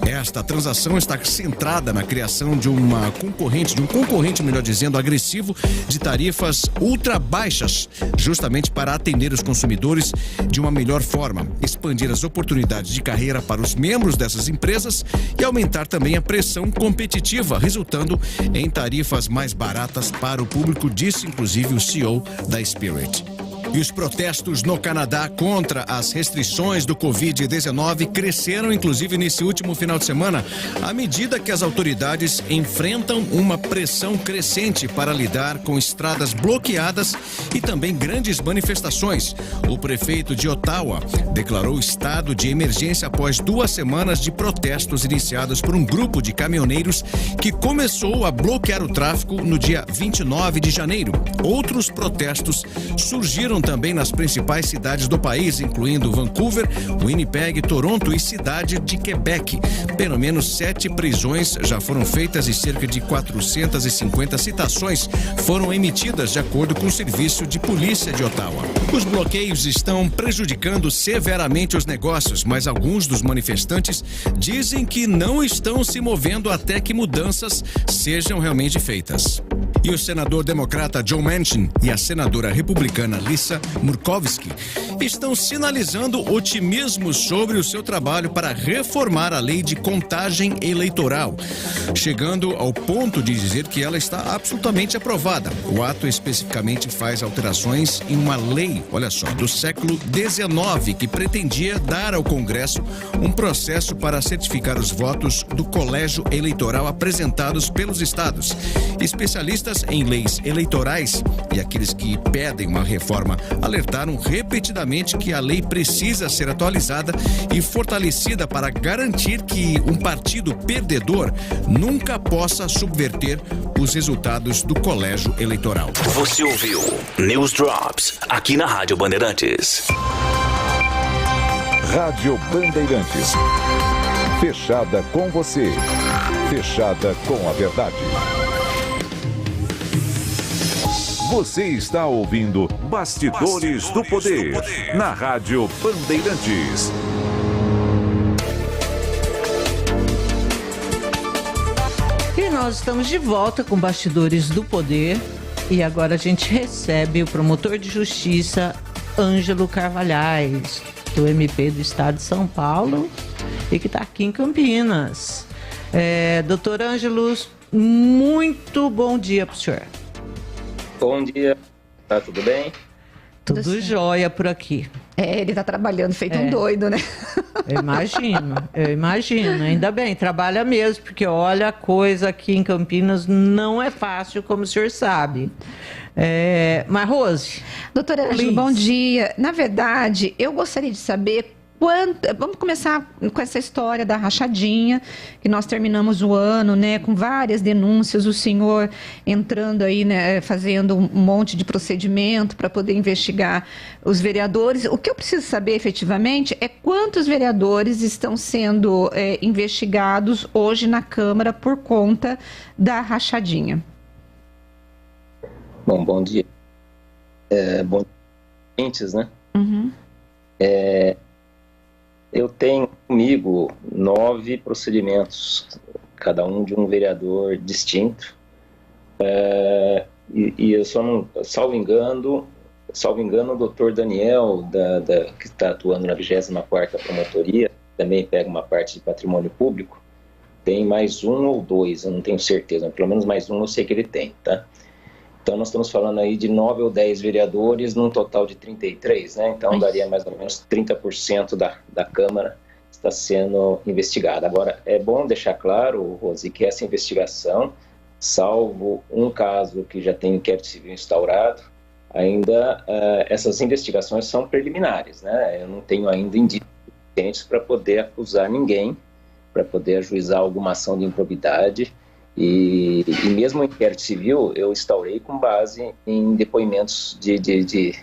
[SPEAKER 13] Esta transação oposição está centrada na criação de um concorrente, melhor dizendo, agressivo de tarifas ultra baixas, justamente para atender os consumidores de uma melhor forma, expandir as oportunidades de carreira para os membros dessas empresas e aumentar também a pressão competitiva, resultando em tarifas mais baratas para o público, disse inclusive o CEO da Spirit. E os protestos no Canadá contra as restrições do Covid-19 cresceram, inclusive, nesse último final de semana, à medida que as autoridades enfrentam uma pressão crescente para lidar com estradas bloqueadas e também grandes manifestações. O prefeito de Ottawa declarou estado de emergência após 2 semanas de protestos iniciados por um grupo de caminhoneiros que começou a bloquear o tráfego no dia 29 de janeiro. Outros protestos surgiram também nas principais cidades do país, incluindo Vancouver, Winnipeg, Toronto e cidade de Quebec. Pelo menos 7 prisões já foram feitas e cerca de 450 citações foram emitidas, de acordo com o Serviço de Polícia de Ottawa. Os bloqueios estão prejudicando severamente os negócios, mas alguns dos manifestantes dizem que não estão se movendo até que mudanças sejam realmente feitas. E o senador democrata Joe Manchin e a senadora republicana Lisa Murkowski estão sinalizando otimismo sobre o seu trabalho para reformar a lei de contagem eleitoral, chegando ao ponto de dizer que ela está absolutamente aprovada. O ato especificamente faz alterações em uma lei, olha só, do século XIX, que pretendia dar ao Congresso um processo para certificar os votos do colégio eleitoral apresentados pelos estados. Especialistas em leis eleitorais e aqueles que pedem uma reforma alertaram repetidamente que a lei precisa ser atualizada e fortalecida para garantir que um partido perdedor nunca possa subverter os resultados do colégio eleitoral.
[SPEAKER 12] Você ouviu News Drops aqui na Rádio Bandeirantes.
[SPEAKER 3] Rádio Bandeirantes. Fechada com você. Fechada com a verdade. Você está ouvindo Bastidores do Poder, na Rádio Bandeirantes.
[SPEAKER 1] E nós estamos de volta com Bastidores do Poder. E agora a gente recebe o promotor de justiça, Ângelo Carvalhais, do MP do Estado de São Paulo, e que está aqui em Campinas. Doutor Ângelo, muito bom dia para o senhor.
[SPEAKER 14] Bom dia, tá tudo bem?
[SPEAKER 1] Tudo jóia por aqui.
[SPEAKER 2] Ele tá trabalhando feito um doido, né?
[SPEAKER 1] Eu imagino. Ainda bem, trabalha mesmo, porque olha, a coisa aqui em Campinas não é fácil, como o senhor sabe. Mas, Rose?
[SPEAKER 2] Doutora Ângelo, bom dia. Na verdade, eu gostaria de saber vamos começar com essa história da rachadinha, que nós terminamos o ano, né, com várias denúncias, o senhor entrando aí, né, fazendo um monte de procedimento para poder investigar os vereadores. O que eu preciso saber efetivamente é quantos vereadores estão sendo investigados hoje na Câmara por conta da rachadinha.
[SPEAKER 14] Bom dia. Bom dia, ouvintes, né?
[SPEAKER 2] Uhum.
[SPEAKER 14] Eu tenho comigo 9 procedimentos, cada um de um vereador distinto, e eu só não, salvo engano, o doutor Daniel, que está atuando na 24ª Promotoria, também pega uma parte de patrimônio público, tem mais 1 ou 2, eu não tenho certeza, mas pelo menos mais 1 eu sei que ele tem, tá? Então nós estamos falando aí de 9 ou 10 vereadores num total de 33, né? Então daria mais ou menos 30% da Câmara está sendo investigada. Agora, é bom deixar claro, Rose, que essa investigação, salvo um caso que já tem inquérito civil instaurado, ainda essas investigações são preliminares, né? Eu não tenho ainda indícios suficientes para poder acusar ninguém, para poder ajuizar alguma ação de improbidade. E mesmo o inquérito civil eu instaurei com base em depoimentos de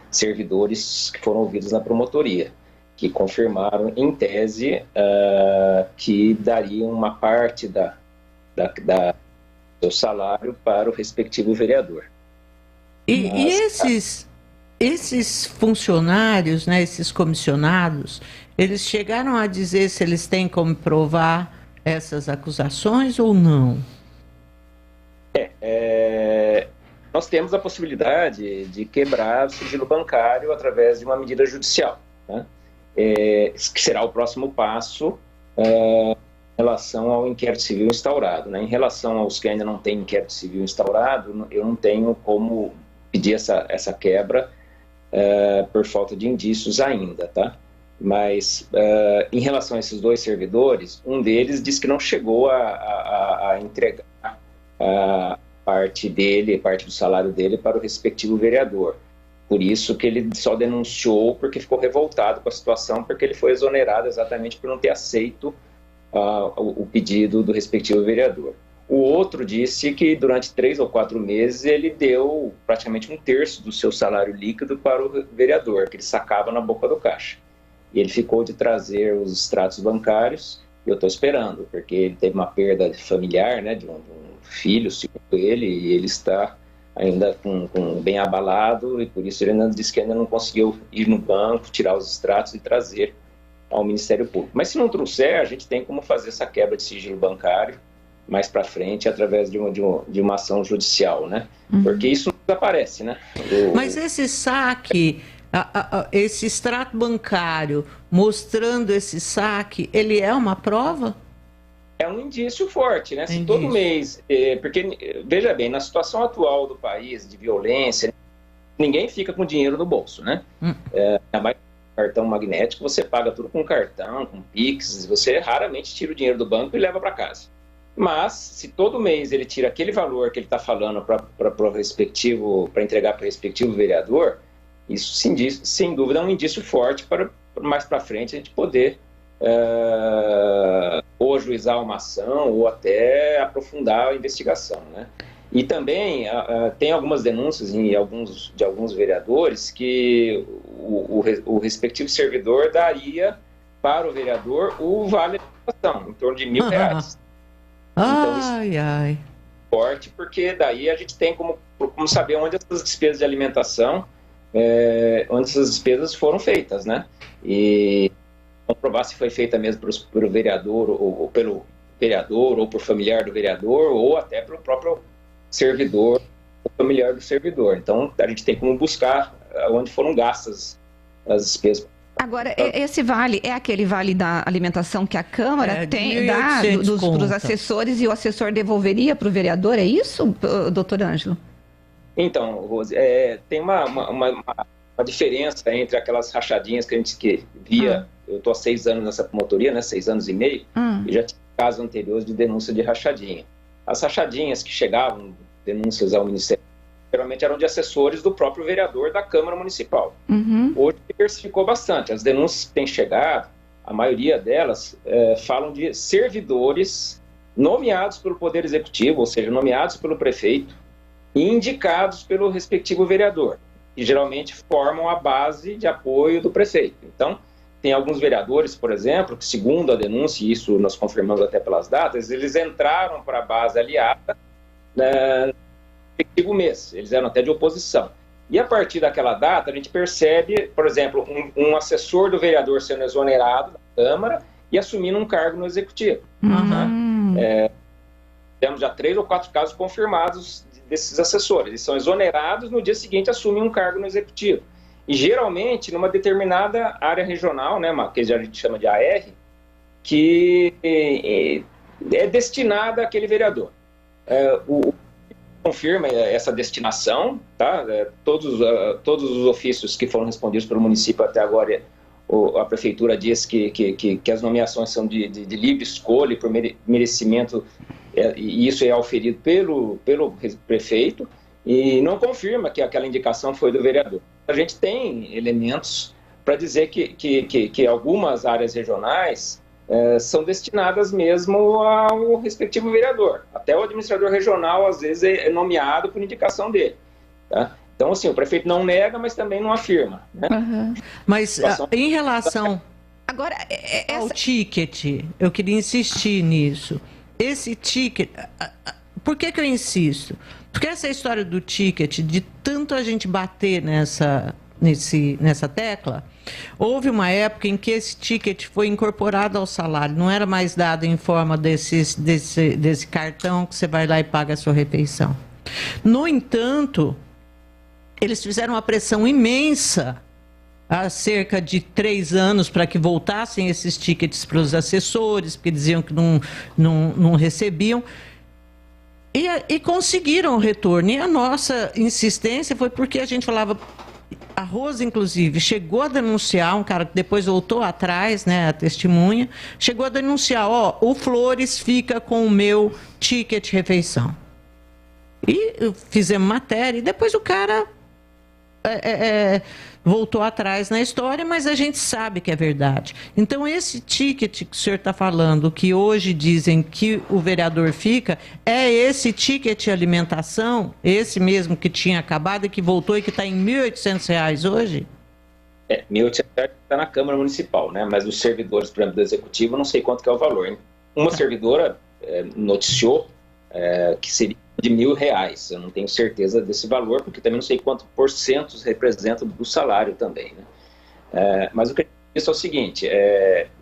[SPEAKER 14] servidores que foram ouvidos na promotoria, que confirmaram em tese que dariam uma parte do seu salário para o respectivo vereador.
[SPEAKER 1] E esses funcionários, né, esses comissionados, eles chegaram a dizer se eles têm como provar essas acusações ou não?
[SPEAKER 14] Nós temos a possibilidade de quebrar o sigilo bancário através de uma medida judicial, né? Que será o próximo passo em relação ao inquérito civil instaurado, né? Em relação aos que ainda não têm inquérito civil instaurado, eu não tenho como pedir essa quebra por falta de indícios ainda, tá? Mas em relação a esses 2 servidores, um deles disse que não chegou a entregar parte do salário dele para o respectivo vereador. Por isso que ele só denunciou, porque ficou revoltado com a situação, porque ele foi exonerado exatamente por não ter aceito o pedido do respectivo vereador. O outro disse que durante 3 ou 4 meses ele deu praticamente 1/3 do seu salário líquido para o vereador, que ele sacava na boca do caixa. E ele ficou de trazer os extratos bancários, e eu estou esperando, porque ele teve uma perda familiar, né, de um filho, segundo ele, e ele está ainda bem abalado, e por isso ele ainda disse que ainda não conseguiu ir no banco, tirar os extratos e trazer ao Ministério Público. Mas se não trouxer, a gente tem como fazer essa quebra de sigilo bancário mais para frente, através de uma ação judicial, né? Porque isso não desaparece, né?
[SPEAKER 1] Mas esse saque, esse extrato bancário mostrando esse saque, ele é uma prova?
[SPEAKER 14] É um indício forte, né? Se todo mês... Porque, veja bem, na situação atual do país, de violência, ninguém fica com dinheiro no bolso, né? Cartão magnético, você paga tudo com cartão, com Pix, você raramente tira o dinheiro do banco e leva para casa. Mas, se todo mês ele tira aquele valor que ele está falando para entregar para o respectivo vereador, isso, sem dúvida, é um indício forte para mais para frente a gente poder ou ajuizar uma ação ou até aprofundar a investigação, né? E também tem algumas denúncias de alguns vereadores que o respectivo servidor daria para o vereador o vale alimentação, em torno de R$1.000. Então, isso é forte, porque daí a gente tem como saber onde essas despesas de alimentação, onde essas despesas foram feitas, né? E comprovar se foi feita mesmo pelo vereador, ou pelo vereador, ou por familiar do vereador, ou até pelo próprio servidor, ou familiar do servidor. Então, a gente tem como buscar onde foram gastas as despesas.
[SPEAKER 2] Agora, esse vale é aquele vale da alimentação que a Câmara dá para os assessores e o assessor devolveria para o vereador, é isso, doutor Ângelo?
[SPEAKER 14] Então, Rose, tem uma diferença entre aquelas rachadinhas que a gente via, eu estou há 6 anos nessa promotoria, né, 6 anos e meio, e já tinha casos anteriores de denúncia de rachadinha. As rachadinhas que chegavam, denúncias ao Ministério, geralmente eram de assessores do próprio vereador da Câmara Municipal. Hoje diversificou bastante. As denúncias que têm chegado, a maioria delas falam de servidores nomeados pelo Poder Executivo, ou seja, nomeados pelo prefeito e indicados pelo respectivo vereador, que geralmente formam a base de apoio do prefeito. Então, tem alguns vereadores, por exemplo, que segundo a denúncia, e isso nós confirmamos até pelas datas, eles entraram para a base aliada no respectivo mês, eles eram até de oposição. E a partir daquela data, a gente percebe, por exemplo, um assessor do vereador sendo exonerado da Câmara e assumindo um cargo no Executivo. Temos já 3 ou 4 casos confirmados desses assessores. Eles são exonerados, no dia seguinte assumem um cargo no Executivo. E geralmente numa determinada área regional, né, que a gente chama de AR, que é destinada àquele vereador. Confirma essa destinação, tá? Todos os ofícios que foram respondidos pelo município até agora, a prefeitura diz que as nomeações são de livre escolha e por merecimento, e isso é auferido pelo prefeito, e não confirma que aquela indicação foi do vereador. A gente tem elementos para dizer que algumas áreas regionais são destinadas mesmo ao respectivo vereador. Até o administrador regional, às vezes, é nomeado por indicação dele. Tá? Então, assim, o prefeito não nega, mas também não afirma. Né?
[SPEAKER 1] Mas, em relação ao ticket, eu queria insistir nisso. Esse ticket... Por que eu insisto? Porque essa história do ticket, de tanto a gente bater nessa tecla. Houve uma época em que esse ticket foi incorporado ao salário, não era mais dado em forma desse cartão que você vai lá e paga a sua refeição. No entanto, eles fizeram uma pressão imensa há cerca de 3 anos para que voltassem esses tickets para os assessores, porque diziam que não recebiam. E conseguiram o retorno. E a nossa insistência foi porque a gente falava... A Rosa, inclusive, chegou a denunciar, um cara que depois voltou atrás, né, a testemunha, chegou a denunciar, o Flores fica com o meu ticket refeição. E fizemos matéria, e depois o cara voltou atrás na história, mas a gente sabe que é verdade. Então, esse ticket que o senhor está falando, que hoje dizem que o vereador fica, é esse ticket alimentação, esse mesmo que tinha acabado e que voltou e que está em R$ 1.800 hoje?
[SPEAKER 14] R$1.800 está na Câmara Municipal, né? Mas os servidores, por exemplo, do Executivo, eu não sei quanto que é o valor, hein? Uma servidora noticiou que seria de R$1.000. Eu não tenho certeza desse valor, porque também não sei quanto porcentos representa do salário também, né? Mas o que eu disse é o seguinte,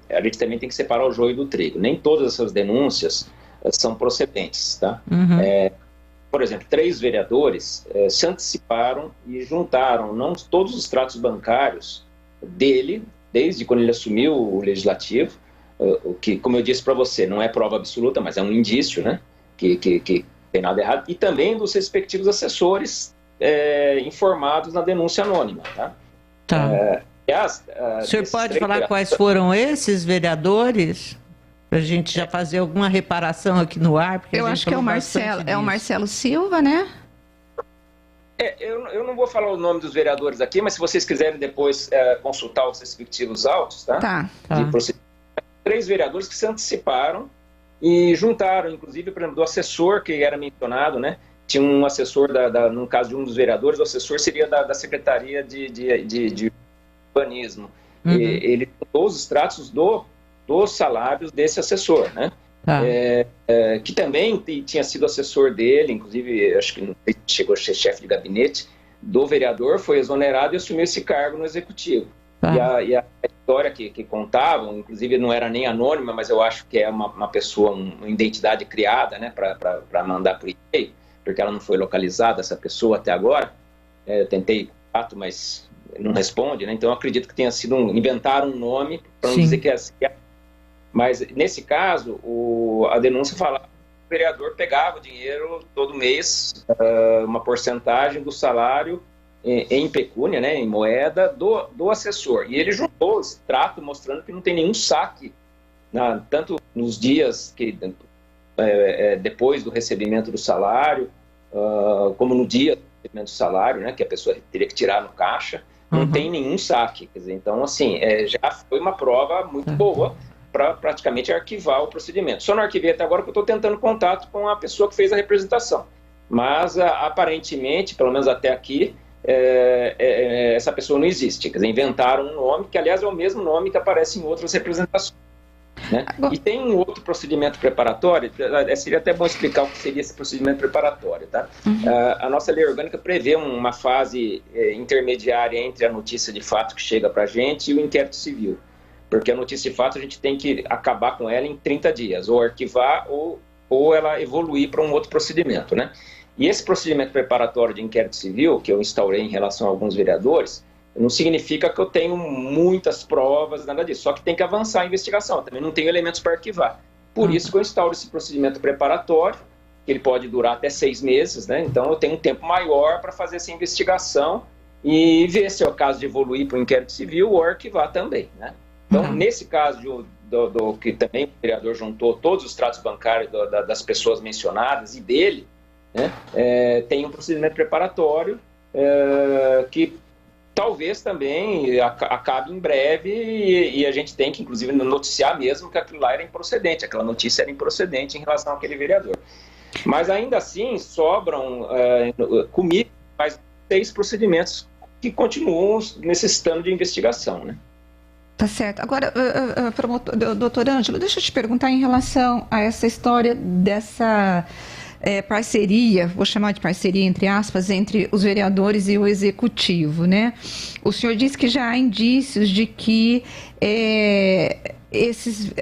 [SPEAKER 14] a gente também tem que separar o joio do trigo. Nem todas essas denúncias são procedentes, tá? Por exemplo, 3 vereadores se anteciparam e juntaram não todos os extratos bancários dele, desde quando ele assumiu o Legislativo, o que, como eu disse para você, não é prova absoluta, mas é um indício, né? Que tem nada errado, e também dos respectivos assessores informados na denúncia anônima. Tá.
[SPEAKER 1] O senhor pode falar quais foram esses vereadores? Para a gente já fazer alguma reparação aqui no ar? Porque
[SPEAKER 2] eu acho que é o Marcelo Silva, né?
[SPEAKER 14] Eu não vou falar o nome dos vereadores aqui, mas se vocês quiserem depois consultar os respectivos autos, tá? De 3 vereadores que se anteciparam e juntaram, inclusive, por exemplo, do assessor que era mencionado, né? Tinha um assessor, no caso de um dos vereadores, o assessor seria da Secretaria de Urbanismo. Ele juntou os extratos dos salários desse assessor, né? Que também tinha sido assessor dele, inclusive, acho que chegou a ser chefe de gabinete do vereador, foi exonerado e assumiu esse cargo no Executivo. E a história que contavam, inclusive não era nem anônima, mas eu acho que é uma pessoa, uma identidade criada, né, para mandar por e-mail, porque ela não foi localizada, essa pessoa, até agora. Eu tentei contato, mas não responde, né? Então eu acredito que tenha sido inventaram um nome, para não dizer que é assim. Mas nesse caso, a denúncia falava que o vereador pegava o dinheiro todo mês, uma porcentagem do salário em pecúnia, né, em moeda, do assessor. E ele juntou o extrato mostrando que não tem nenhum saque, tanto nos dias depois do recebimento do salário, como no dia do recebimento do salário, né, que a pessoa teria que tirar no caixa, não tem nenhum saque. Quer dizer, então, assim, já foi uma prova muito boa para praticamente arquivar o procedimento. Só não arquivei até agora porque eu estou tentando contato com a pessoa que fez a representação. Mas, aparentemente, pelo menos até aqui, essa pessoa não existe. Quer dizer, inventaram um nome, que aliás é o mesmo nome que aparece em outras representações. Né? E tem um outro procedimento preparatório, seria até bom explicar o que seria esse procedimento preparatório. Tá? A nossa lei orgânica prevê uma fase intermediária entre a notícia de fato que chega para a gente e o inquérito civil. Porque a notícia de fato a gente tem que acabar com ela em 30 dias, ou arquivar ou ela evoluir para um outro procedimento, né? E esse procedimento preparatório de inquérito civil, que eu instaurei em relação a alguns vereadores, não significa que eu tenho muitas provas, nada disso, só que tem que avançar a investigação, eu também não tenho elementos para arquivar. Por isso que eu instauro esse procedimento preparatório, que ele pode durar até 6 meses, né? Então eu tenho um tempo maior para fazer essa investigação e ver se é o caso de evoluir para o inquérito civil ou arquivar também, né? Então, nesse caso do que também o vereador juntou todos os extratos bancários das pessoas mencionadas e dele, né, tem um procedimento preparatório que talvez também acabe em breve e a gente tem que, inclusive, noticiar mesmo que aquilo lá era improcedente, aquela notícia era improcedente em relação àquele vereador. Mas ainda assim sobram comigo mais 6 procedimentos que continuam necessitando de investigação, né?
[SPEAKER 2] Tá certo. Agora, doutor Ângelo, deixa eu te perguntar em relação a essa história dessa parceria, vou chamar de parceria entre aspas, entre os vereadores e o executivo, né? O senhor disse que já há indícios de que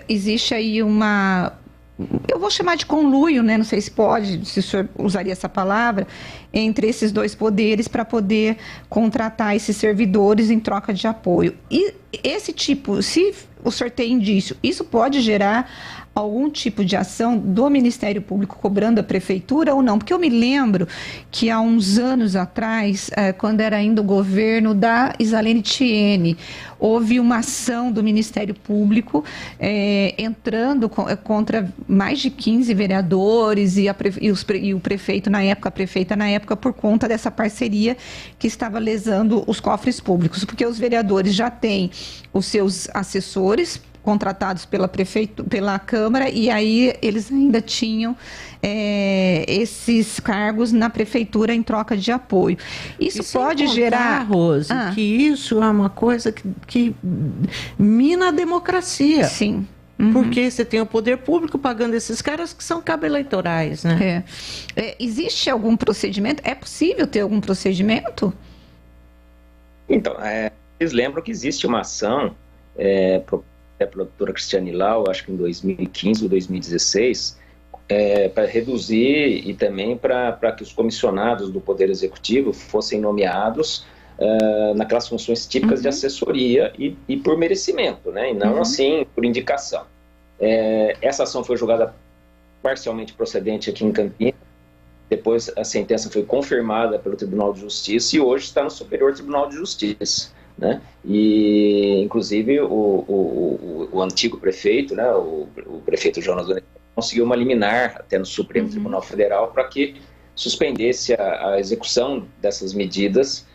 [SPEAKER 2] existe aí eu vou chamar de conluio, né? Não sei se o senhor usaria essa palavra, entre esses dois poderes para poder contratar esses servidores em troca de apoio. E esse tipo, se o senhor tem indício, isso pode gerar algum tipo de ação do Ministério Público cobrando a Prefeitura ou não? Porque eu me lembro que há uns anos atrás, quando era ainda o governo da Isalene Thiene, houve uma ação do Ministério Público entrando contra mais de 15 vereadores e o prefeito na época, a prefeita na época, por conta dessa parceria que estava lesando os cofres públicos, porque os vereadores já têm os seus assessores contratados pela Câmara, e aí eles ainda tinham esses cargos na Prefeitura em troca de apoio. Isso pode gerar...
[SPEAKER 1] Rose, que isso é uma coisa que mina a democracia.
[SPEAKER 2] Sim.
[SPEAKER 1] Porque você tem o poder público pagando esses caras que são cabo eleitorais, né?
[SPEAKER 2] Existe algum procedimento? É possível ter algum procedimento?
[SPEAKER 14] Então, vocês lembram que existe uma ação pela doutora Cristiane Lau, acho que em 2015 ou 2016, para reduzir e também para que os comissionados do Poder Executivo fossem nomeados naquelas funções típicas de assessoria e por merecimento, né? E não assim por indicação. Essa ação foi julgada parcialmente procedente aqui em Campinas, depois a sentença foi confirmada pelo Tribunal de Justiça e hoje está no Superior Tribunal de Justiça, né? E inclusive o antigo prefeito, né, o prefeito Jonas Donetti, conseguiu uma liminar até no Supremo Tribunal Federal para que suspendesse a execução dessas medidas,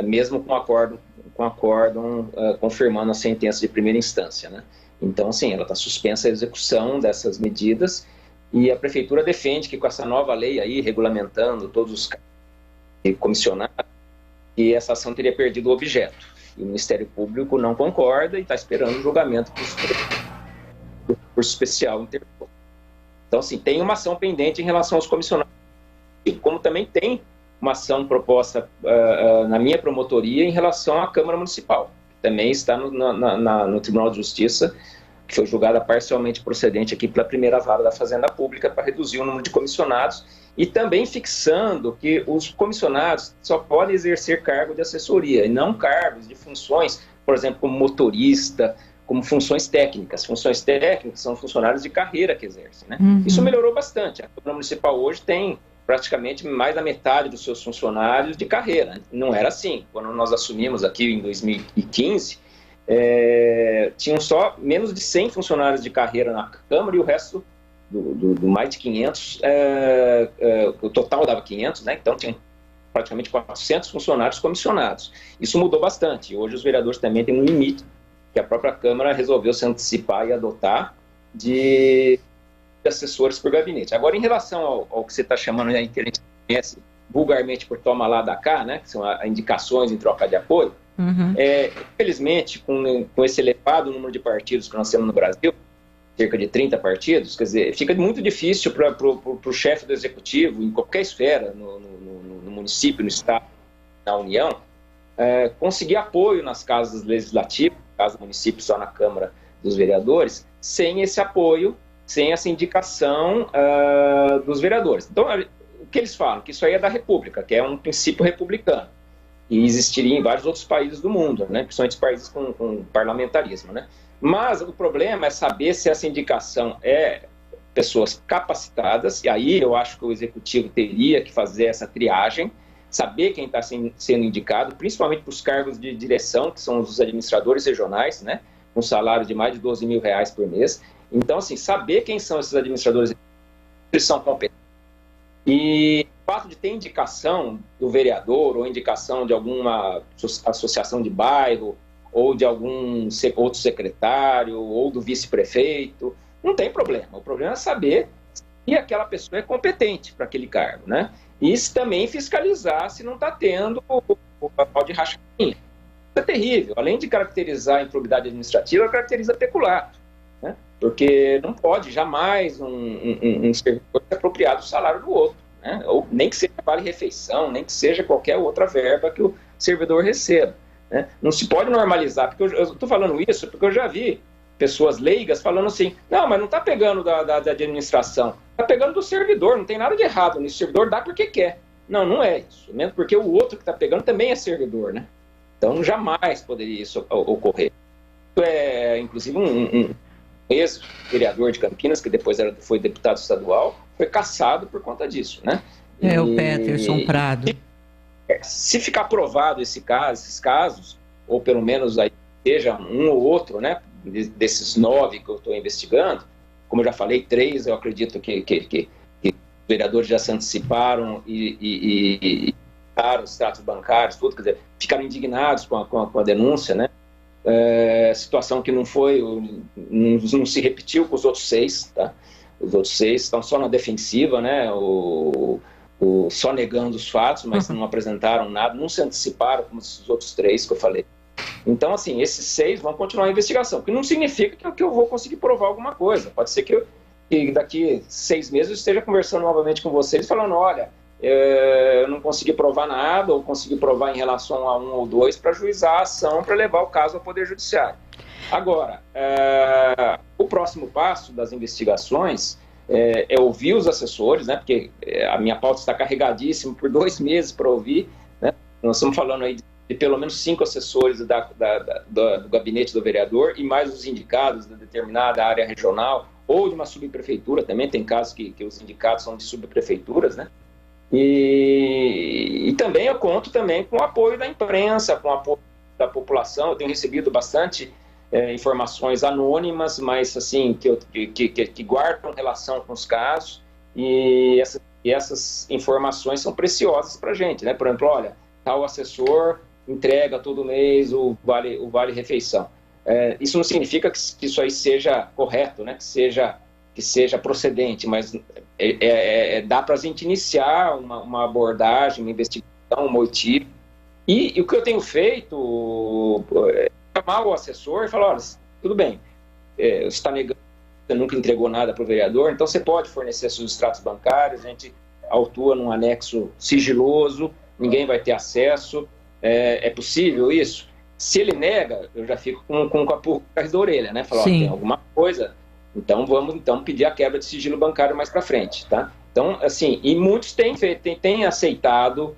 [SPEAKER 14] mesmo com acórdão confirmando a sentença de primeira instância, né? Então, sim, ela está suspensa a execução dessas medidas e a prefeitura defende que com essa nova lei aí regulamentando todos os comissionados, e essa ação teria perdido o objeto. E o Ministério Público não concorda e está esperando o julgamento do recurso especial interposto. Então, assim, tem uma ação pendente em relação aos comissionados, como também tem uma ação proposta na minha promotoria em relação à Câmara Municipal, que também está no Tribunal de Justiça, que foi julgada parcialmente procedente aqui pela primeira vara da Fazenda Pública para reduzir o número de comissionados e também fixando que os comissionados só podem exercer cargo de assessoria e não cargos de funções, por exemplo, como motorista, como funções técnicas. Funções técnicas são funcionários de carreira que exercem, né? Isso melhorou bastante. A Câmara Municipal hoje tem praticamente mais da metade dos seus funcionários de carreira. Não era assim. Quando nós assumimos aqui em 2015, tinham só menos de 100 funcionários de carreira na Câmara e o resto do mais de 500, o total dava 500, né? Então tinham praticamente 400 funcionários comissionados. Isso mudou bastante. Hoje os vereadores também têm um limite que a própria Câmara resolveu se antecipar e adotar de assessores por gabinete. Agora, em relação ao que você está chamando, que a gente conhece vulgarmente por toma lá da cá, né? Que são indicações em troca de apoio, infelizmente, com esse elevado número de partidos que nós temos no Brasil, cerca de 30 partidos, quer dizer, fica muito difícil para o chefe do executivo, em qualquer esfera, no município, no estado, na União, conseguir apoio nas casas legislativas, no caso do município só na Câmara dos Vereadores, sem esse apoio, sem essa indicação dos vereadores. Então, o que eles falam? Que isso aí é da República, que é um princípio republicano. E existiria em vários outros países do mundo, né? Principalmente países com parlamentarismo, né? Mas o problema é saber se essa indicação é pessoas capacitadas, e aí eu acho que o executivo teria que fazer essa triagem, saber quem está sendo indicado, principalmente para os cargos de direção, que são os administradores regionais, né? Com salário de mais de R$12 mil por mês. Então, assim, saber quem são esses administradores, eles são competentes. E o fato de ter indicação do vereador ou indicação de alguma associação de bairro ou de algum outro secretário ou do vice-prefeito, não tem problema. O problema é saber se aquela pessoa é competente para aquele cargo, né? E também fiscalizar se não está tendo o papel de rachadinha. Isso é terrível. Além de caracterizar a improbidade administrativa, caracteriza peculato, né? Porque não pode jamais um servidor se apropriar do salário do outro, né? Ou nem que seja vale-refeição, nem que seja qualquer outra verba que o servidor receba, né? Não se pode normalizar, porque eu estou falando isso porque eu já vi pessoas leigas falando assim, não, mas não está pegando da administração, está pegando do servidor, não tem nada de errado nisso, o servidor dá porque quer. Não é isso, mesmo porque o outro que está pegando também é servidor, né? Então jamais poderia isso ocorrer. Isso é, inclusive, um ex-vereador de Campinas, que depois foi deputado estadual, foi cassado por conta disso, né?
[SPEAKER 1] O Peterson Prado.
[SPEAKER 14] Se ficar provado esses casos, ou pelo menos aí seja um ou outro, né, desses 9 que eu estou investigando, como eu já falei, 3 eu acredito que os vereadores já se anteciparam e os extratos bancários, tudo, quer dizer, ficaram indignados com a denúncia, né? Situação que não se repetiu com os outros 6, tá? Os outros 6 estão só na defensiva, né? Só negando os fatos, mas não apresentaram nada, não se anteciparam como os outros 3 que eu falei. Então, assim, esses 6 vão continuar a investigação, o que não significa que eu vou conseguir provar alguma coisa. Pode ser que daqui 6 meses eu esteja conversando novamente com vocês, falando, olha, eu não consegui provar nada, ou consegui provar em relação a 1 ou 2 para juizar a ação, para levar o caso ao Poder Judiciário. Agora, o próximo passo das investigações é ouvir os assessores, né, porque a minha pauta está carregadíssima por 2 meses para ouvir, né? Nós estamos falando aí de pelo menos 5 assessores do gabinete do vereador e mais os indicados de determinada área regional ou de uma subprefeitura, também tem casos que os indicados são de subprefeituras, né? E também eu conto também com o apoio da imprensa, com o apoio da população. Eu tenho recebido bastante informações anônimas, mas assim, que guardam relação com os casos, e essas informações são preciosas para a gente, né? Por exemplo, olha, tal assessor entrega todo mês o vale-refeição. Isso não significa que isso aí seja correto, né? Que seja procedente, mas dá para a gente iniciar uma abordagem, uma investigação, um motivo. E o que eu tenho feito é chamar o assessor e falar, olha, tudo bem, você está negando, você nunca entregou nada para o vereador, então você pode fornecer seus extratos bancários, a gente autua num anexo sigiloso, ninguém vai ter acesso, é possível isso? Se ele nega, eu já fico com a pulga atrás da orelha, né? Falar, tem alguma coisa, então vamos pedir a quebra de sigilo bancário mais para frente, tá? Então, assim, e muitos têm aceitado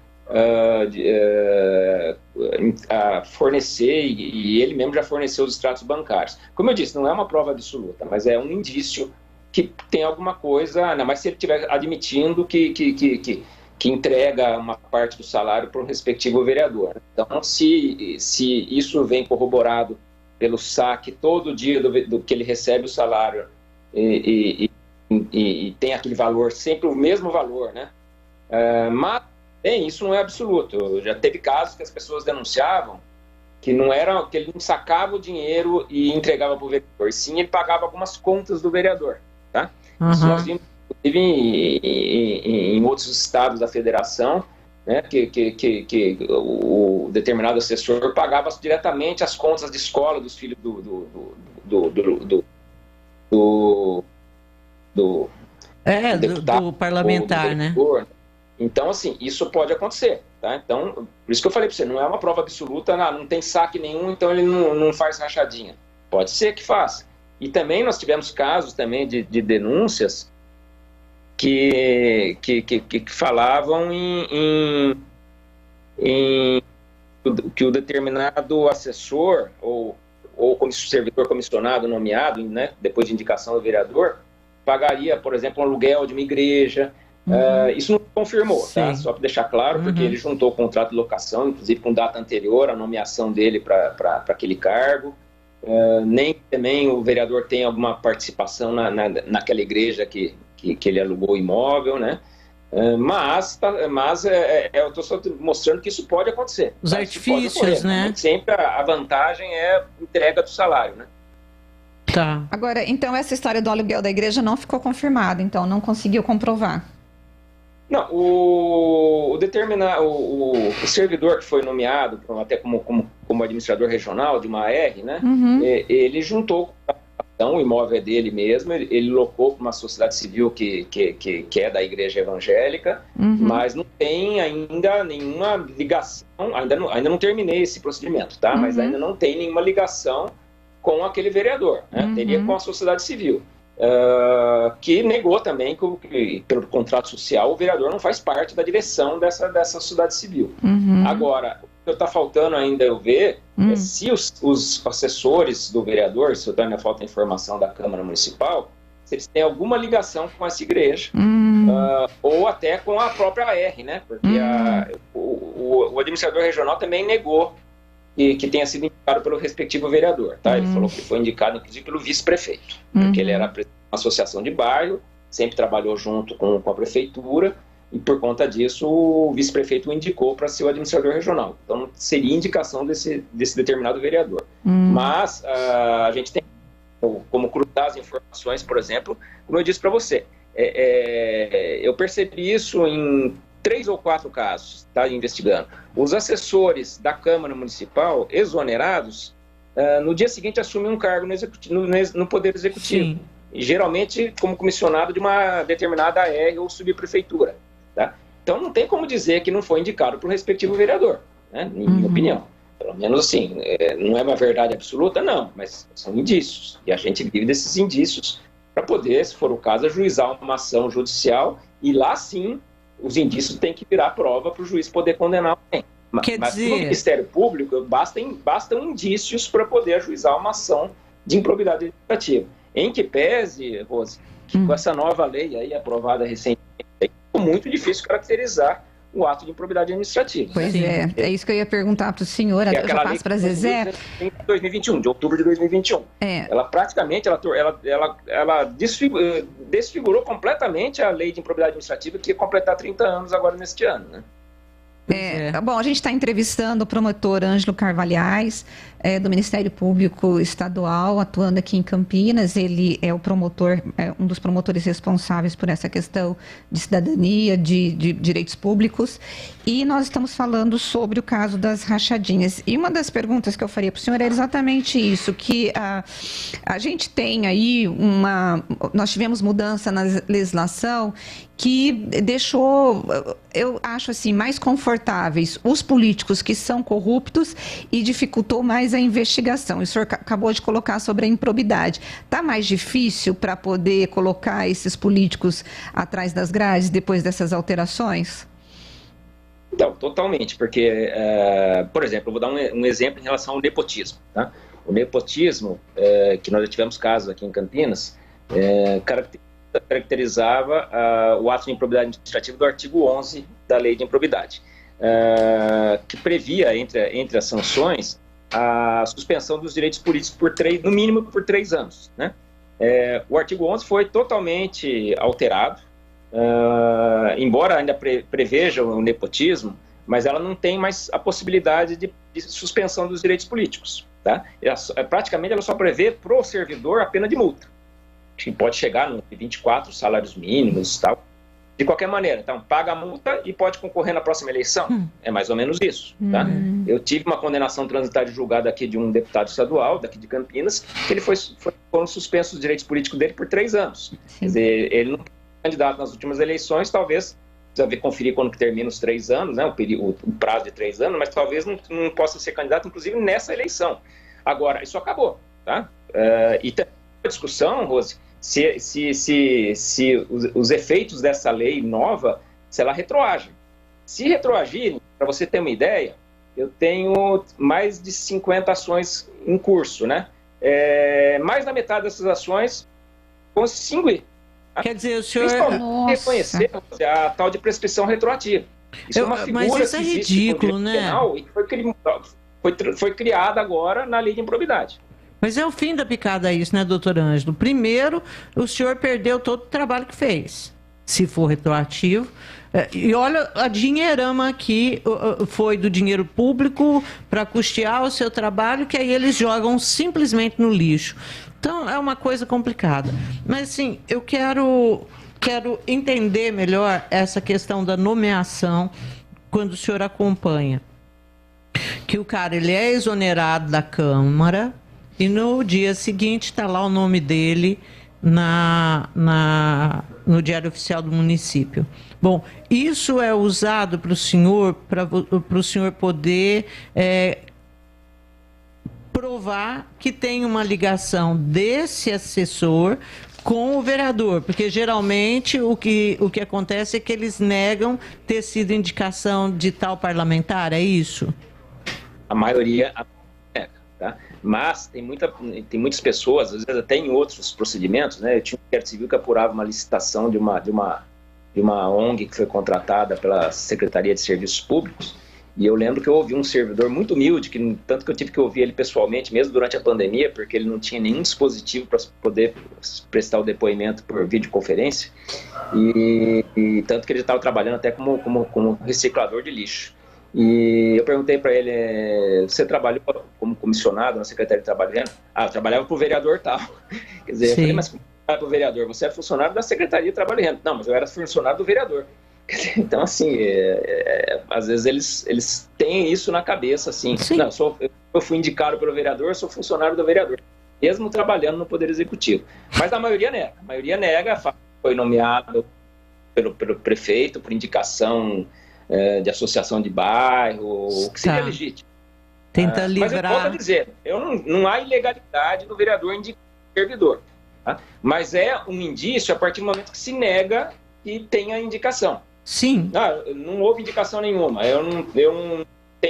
[SPEAKER 14] fornecer, e ele mesmo já forneceu os extratos bancários. Como eu disse, não é uma prova absoluta, mas é um indício que tem alguma coisa, ainda mais se ele estiver admitindo que entrega uma parte do salário para o respectivo vereador. Então, se isso vem corroborado pelo saque todo dia do que ele recebe o salário e tem aquele valor, sempre o mesmo valor, né? Mas isso não é absoluto. Já teve casos que as pessoas denunciavam que ele não sacava o dinheiro e entregava para o vereador, sim, ele pagava algumas contas do vereador, tá? Isso nós vimos, inclusive, em outros estados da federação, né, que o determinado assessor pagava diretamente as contas de escola dos filhos do
[SPEAKER 1] parlamentar, né?
[SPEAKER 14] Então, assim, isso pode acontecer, tá? Então, por isso que eu falei para você, não é uma prova absoluta, não tem saque nenhum, então ele não faz rachadinha. Pode ser que faça. E também nós tivemos casos também de denúncias que falavam que o determinado assessor ou servidor comissionado nomeado, né, depois de indicação do vereador, pagaria, por exemplo, um aluguel de uma igreja. Isso não confirmou, tá? Só para deixar claro, porque ele juntou o contrato de locação, inclusive com data anterior à nomeação dele para aquele cargo. Nem também o vereador tem alguma participação naquela igreja que ele alugou o imóvel, né? Mas eu estou só mostrando que isso pode acontecer.
[SPEAKER 1] Os artifícios, né?
[SPEAKER 14] Sempre a vantagem é a entrega do salário, né?
[SPEAKER 1] Tá.
[SPEAKER 2] Agora, então essa história do aluguel da igreja não ficou confirmada, então não conseguiu comprovar.
[SPEAKER 14] Não, o servidor que foi nomeado até como administrador regional de uma AR, né? Ele juntou Então, o imóvel é dele mesmo, ele locou para uma sociedade civil que é da igreja evangélica, mas não tem ainda nenhuma ligação, ainda não terminei esse procedimento, tá? Mas ainda não tem nenhuma ligação com aquele vereador, né? Teria com a sociedade civil, que negou também que pelo contrato social, o vereador não faz parte da direção dessa sociedade civil. Agora, o que está faltando ainda eu ver é se os assessores do vereador, se ainda falta informação da Câmara Municipal, se eles têm alguma ligação com essa igreja, ou até com a própria AR, né? Porque o administrador regional também negou que tenha sido indicado pelo respectivo vereador, tá? Ele falou que foi indicado, inclusive, pelo vice-prefeito, porque ele era presidente de uma associação de bairro, sempre trabalhou junto com a prefeitura, e por conta disso o vice-prefeito o indicou para ser o administrador regional. Então seria indicação desse determinado vereador. Mas a gente tem como cruzar as informações, por exemplo, como eu disse para você, eu percebi isso em 3 ou 4 casos, tá, investigando. Os assessores da Câmara Municipal exonerados, no dia seguinte assumem um cargo no Poder Executivo. Sim. E, geralmente como comissionado de uma determinada AR ou subprefeitura. Tá? Então não tem como dizer que não foi indicado para o respectivo vereador, né? Em minha opinião. Pelo menos assim, não é uma verdade absoluta, não, mas são indícios. E a gente vive desses indícios para poder, se for o caso, ajuizar uma ação judicial e lá sim os indícios têm que virar prova para o juiz poder condenar alguém. Mas no Ministério Público bastam indícios para poder ajuizar uma ação de improbidade administrativa. Em que pese, Rose, que com essa nova lei aí aprovada recentemente, é muito difícil caracterizar o ato de improbidade administrativa.
[SPEAKER 2] Pois é isso que eu ia perguntar para o senhor, eu já passo para a Zezé.
[SPEAKER 14] Em 2021, de outubro de 2021. Ela praticamente ela desfigurou completamente a lei de improbidade administrativa, que ia completar 30 anos agora neste ano, né?
[SPEAKER 2] Bom, a gente está entrevistando o promotor Ângelo Carvalhais, do Ministério Público Estadual, atuando aqui em Campinas. Ele é o promotor, um dos promotores responsáveis por essa questão de cidadania, de direitos públicos. E nós estamos falando sobre o caso das rachadinhas. E uma das perguntas que eu faria para o senhor é exatamente isso, que a gente tem aí nós tivemos mudança na legislação que deixou, eu acho assim, mais confortáveis os políticos que são corruptos e dificultou mais a investigação. O senhor acabou de colocar sobre a improbidade. Está mais difícil para poder colocar esses políticos atrás das grades depois dessas alterações?
[SPEAKER 14] Então, totalmente, porque, por exemplo, eu vou dar um exemplo em relação ao nepotismo. Tá? O nepotismo, que nós já tivemos casos aqui em Campinas, caracterizava o ato de improbidade administrativa do artigo 11 da Lei de Improbidade, que previa, entre as sanções, a suspensão dos direitos políticos no mínimo por 3 anos. Né? O artigo 11 foi totalmente alterado, embora ainda preveja o nepotismo, mas ela não tem mais a possibilidade de suspensão dos direitos políticos. Tá? Praticamente ela só prevê para o servidor a pena de multa, que pode chegar no 24 salários mínimos e tal. De qualquer maneira, então, paga a multa e pode concorrer na próxima eleição. É mais ou menos isso. Tá? Eu tive uma condenação transitária julgada aqui de um deputado estadual, daqui de Campinas, que foram suspensos os direitos políticos dele por 3 anos. Quer dizer, ele não foi candidato nas últimas eleições, talvez precisa conferir quando que termina os 3 anos, né, o prazo de 3 anos, mas talvez não possa ser candidato, inclusive, nessa eleição. Agora, isso acabou. Tá? E tem uma discussão, Rose, se os efeitos dessa lei nova, se ela retroage. Se retroagir, para você ter uma ideia, eu tenho mais de 50 ações em curso, né? Mais da metade dessas ações vão se extinguir.
[SPEAKER 1] Quer dizer, o senhor...
[SPEAKER 14] reconhecer a tal de prescrição retroativa. Isso é uma figura
[SPEAKER 1] mas isso é ridículo, né?
[SPEAKER 14] Penal, e que foi criada agora na Lei de Improbidade.
[SPEAKER 1] Mas é o fim da picada isso, né, doutor Ângelo? Primeiro, o senhor perdeu todo o trabalho que fez, se for retroativo. E olha a dinheirama que foi do dinheiro público para custear o seu trabalho, que aí eles jogam simplesmente no lixo. Então, é uma coisa complicada. Mas, assim, eu quero entender melhor essa questão da nomeação quando o senhor acompanha. Que o cara, ele é exonerado da Câmara, E no dia seguinte está lá o nome dele no Diário Oficial do município. Bom, isso é usado para o senhor poder provar que tem uma ligação desse assessor com o vereador, porque geralmente o que acontece é que eles negam ter sido indicação de tal parlamentar, é isso?
[SPEAKER 14] A maioria nega, tá? Mas tem muitas pessoas, às vezes até em outros procedimentos, né? Eu tinha um inquérito civil que apurava uma licitação de uma ONG que foi contratada pela Secretaria de Serviços Públicos, e eu lembro que eu ouvi um servidor muito humilde, tanto que eu tive que ouvir ele pessoalmente, mesmo durante a pandemia, porque ele não tinha nenhum dispositivo para poder prestar o depoimento por videoconferência, e tanto que ele estava trabalhando até como reciclador de lixo. E eu perguntei para ele, você trabalhou como comissionado na Secretaria de Trabalho? Eu trabalhava para o vereador tal. Quer dizer, eu falei, mas como para o vereador? Você é funcionário da Secretaria de Trabalho e Renda. Não, mas eu era funcionário do vereador. Então, assim, às vezes eles têm isso na cabeça, assim. Não, eu fui indicado pelo vereador, eu sou funcionário do vereador, mesmo trabalhando no Poder Executivo. Mas a maioria nega. A maioria nega, foi nomeado pelo prefeito, por indicação de associação de bairro, o que seria legítimo.
[SPEAKER 1] Tenta livrar.
[SPEAKER 14] Mas eu volto a dizer, não há ilegalidade no vereador indicar o servidor. Tá? Mas é um indício a partir do momento que se nega que tem a indicação.
[SPEAKER 1] Sim.
[SPEAKER 14] Não houve indicação nenhuma. Eu não tenho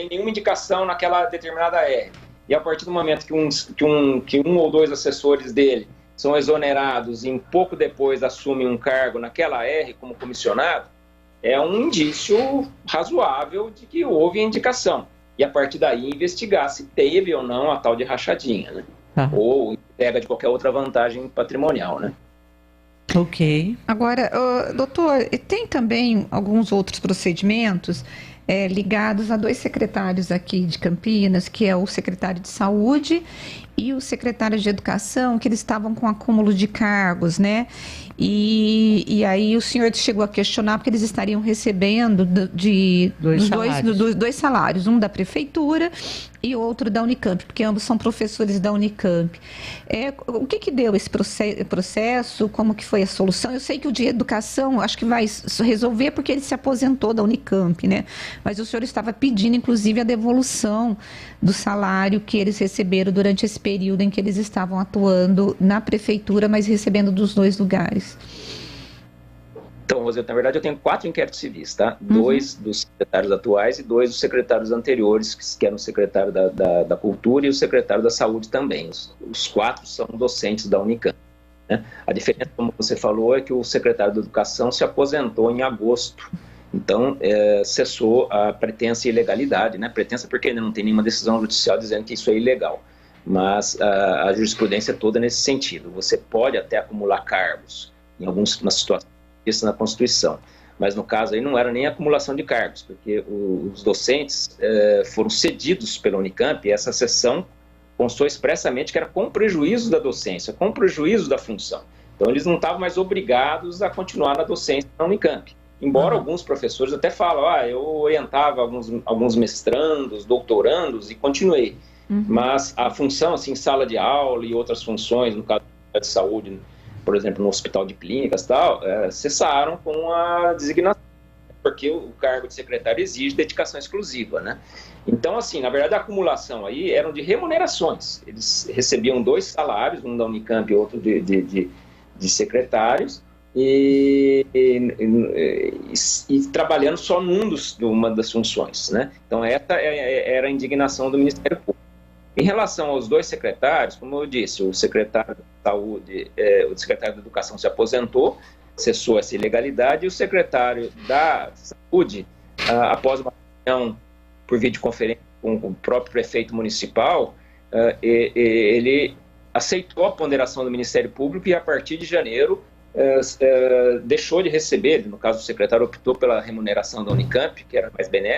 [SPEAKER 14] nenhuma indicação naquela determinada R. E a partir do momento que um ou dois assessores dele são exonerados e pouco depois assumem um cargo naquela R como comissionado, é um indício razoável de que houve a indicação. E a partir daí investigar se teve ou não a tal de rachadinha, né? Ou entrega de qualquer outra vantagem patrimonial, né?
[SPEAKER 1] Ok.
[SPEAKER 2] Agora, doutor, tem também alguns outros procedimentos ligados a dois secretários aqui de Campinas, que é o secretário de Saúde e o secretário de Educação, que eles estavam com acúmulo de cargos, né? E aí o senhor chegou a questionar porque eles estariam recebendo dois salários, um da prefeitura e outro da Unicamp, porque ambos são professores da Unicamp. O que deu esse processo? Como que foi a solução? Eu sei que o de Educação acho que vai resolver porque ele se aposentou da Unicamp, né? Mas o senhor estava pedindo, inclusive, a devolução do salário que eles receberam durante esse período em que eles estavam atuando na prefeitura, mas recebendo dos dois lugares.
[SPEAKER 14] Então, Roseta, na verdade eu tenho 4 inquéritos civis, tá? 2 dos secretários atuais e 2 dos secretários anteriores, que eram o secretário da Cultura e o secretário da Saúde também. Os 4 são docentes da Unicamp, né? A diferença, como você falou, é que o secretário da Educação se aposentou em agosto. Então, cessou a pretensa ilegalidade, né? Pretensa porque ainda não tem nenhuma decisão judicial dizendo que isso é ilegal. Mas a jurisprudência é toda nesse sentido. Você pode até acumular cargos nas situações na Constituição, mas no caso aí não era nem acumulação de cargos, porque os docentes foram cedidos pela Unicamp e essa cessão constou expressamente que era com prejuízo da docência, com prejuízo da função. Então eles não estavam mais obrigados a continuar na docência na Unicamp. Embora alguns professores até falam, eu orientava alguns mestrandos, doutorandos e continuei. Mas a função, assim, sala de aula e outras funções, no caso de saúde, por exemplo, no hospital de clínicas e tal, cessaram com a designação, porque o cargo de secretário exige dedicação exclusiva, né? Então, assim, na verdade a acumulação aí eram de remunerações. Eles recebiam 2 salários, um da Unicamp e outro de secretários, e trabalhando só numa das funções, né? Então essa era a indignação do Ministério Público. Em relação aos 2 secretários, como eu disse, o secretário da Saúde, o secretário da Educação se aposentou, cessou essa ilegalidade, e o secretário da Saúde, após uma reunião por videoconferência com o próprio prefeito municipal, ele aceitou a ponderação do Ministério Público e, a partir de janeiro, deixou de receber. No caso, o secretário optou pela remuneração da Unicamp, que era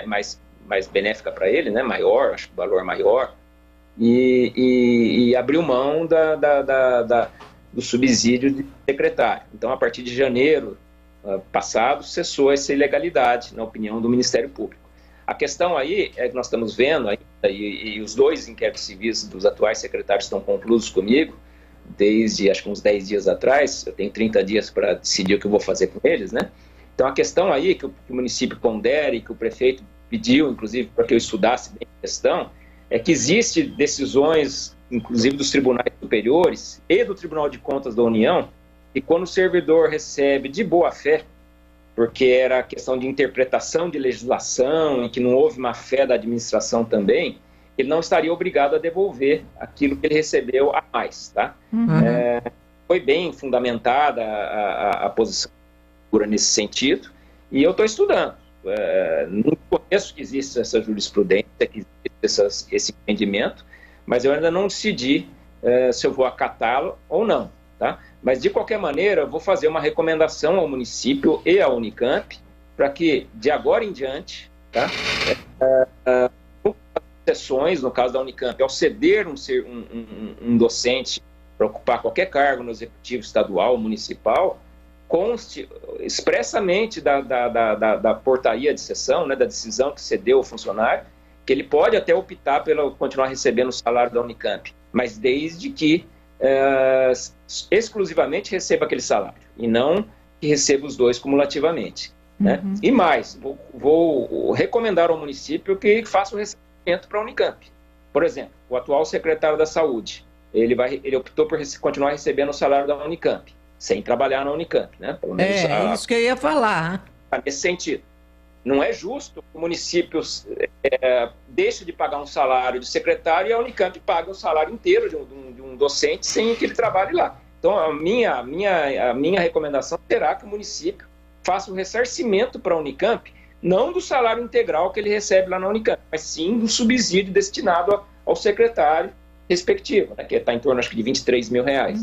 [SPEAKER 14] mais benéfica para ele, né, maior, acho que o valor maior, e abriu mão do subsídio de secretário. Então, a partir de janeiro passado, cessou essa ilegalidade, na opinião do Ministério Público. A questão aí é que nós estamos vendo aí e os 2 inquéritos civis dos atuais secretários estão concluídos comigo, desde acho que uns 10 dias atrás. Eu tenho 30 dias para decidir o que eu vou fazer com eles, né? Então a questão aí que o município pondere, que o prefeito pediu, inclusive, para que eu estudasse bem a questão, é que existe decisões, inclusive dos tribunais superiores e do Tribunal de Contas da União, que quando o servidor recebe de boa fé, porque era questão de interpretação de legislação e que não houve má fé da administração também, ele não estaria obrigado a devolver aquilo que ele recebeu a mais, tá? Foi bem fundamentada a posição nesse sentido, e eu estou estudando. Não conheço que existe essa jurisprudência, que existe esse entendimento, mas eu ainda não decidi se eu vou acatá-lo ou não, tá? Mas, de qualquer maneira, eu vou fazer uma recomendação ao município e à Unicamp para que, de agora em diante, tá, sessões, no caso da Unicamp, ao ceder um docente para ocupar qualquer cargo no executivo estadual, municipal, conste expressamente da portaria de sessão, né, da decisão que cedeu ao funcionário, que ele pode até optar pelo continuar recebendo o salário da Unicamp, mas desde que exclusivamente receba aquele salário, e não que receba os 2 cumulativamente. Né? E mais, vou recomendar ao município que faça o recebimento para a Unicamp. Por exemplo, o atual secretário da Saúde, ele optou por continuar recebendo o salário da Unicamp, sem trabalhar na Unicamp, né? Pelo menos
[SPEAKER 1] isso que eu ia falar.
[SPEAKER 14] Nesse sentido. Não é justo que o município deixe de pagar um salário de secretário e a Unicamp pague o salário inteiro de um docente sem que ele trabalhe lá. Então, a minha recomendação será que o município faça um ressarcimento para a Unicamp, não do salário integral que ele recebe lá na Unicamp, mas sim do subsídio destinado ao secretário respectivo, né, que está em torno, acho que, de R$23 mil, né?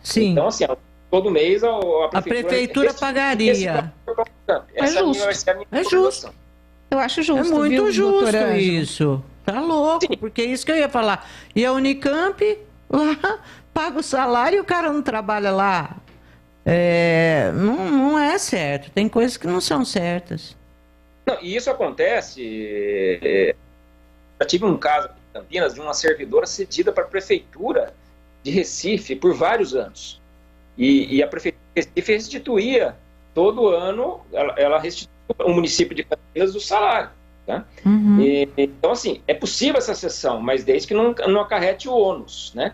[SPEAKER 1] Sim.
[SPEAKER 14] Então, assim, todo mês
[SPEAKER 1] a prefeitura pagaria.
[SPEAKER 2] É justo. Eu acho justo.
[SPEAKER 1] É muito justo
[SPEAKER 2] doutora
[SPEAKER 1] isso. Tá louco, sim, porque é isso que eu ia falar. E a Unicamp lá paga o salário e o cara não trabalha lá. Não é certo. Tem coisas que não são certas.
[SPEAKER 14] Não, e isso acontece. Eu tive um caso aqui em Campinas de uma servidora cedida para a prefeitura de Recife por vários anos. E a prefeitura de Recife restituía todo ano, ela restituía o município de Campinas do salário. Tá? Então, assim, é possível essa cessão, mas desde que não acarrete o ônus. Né?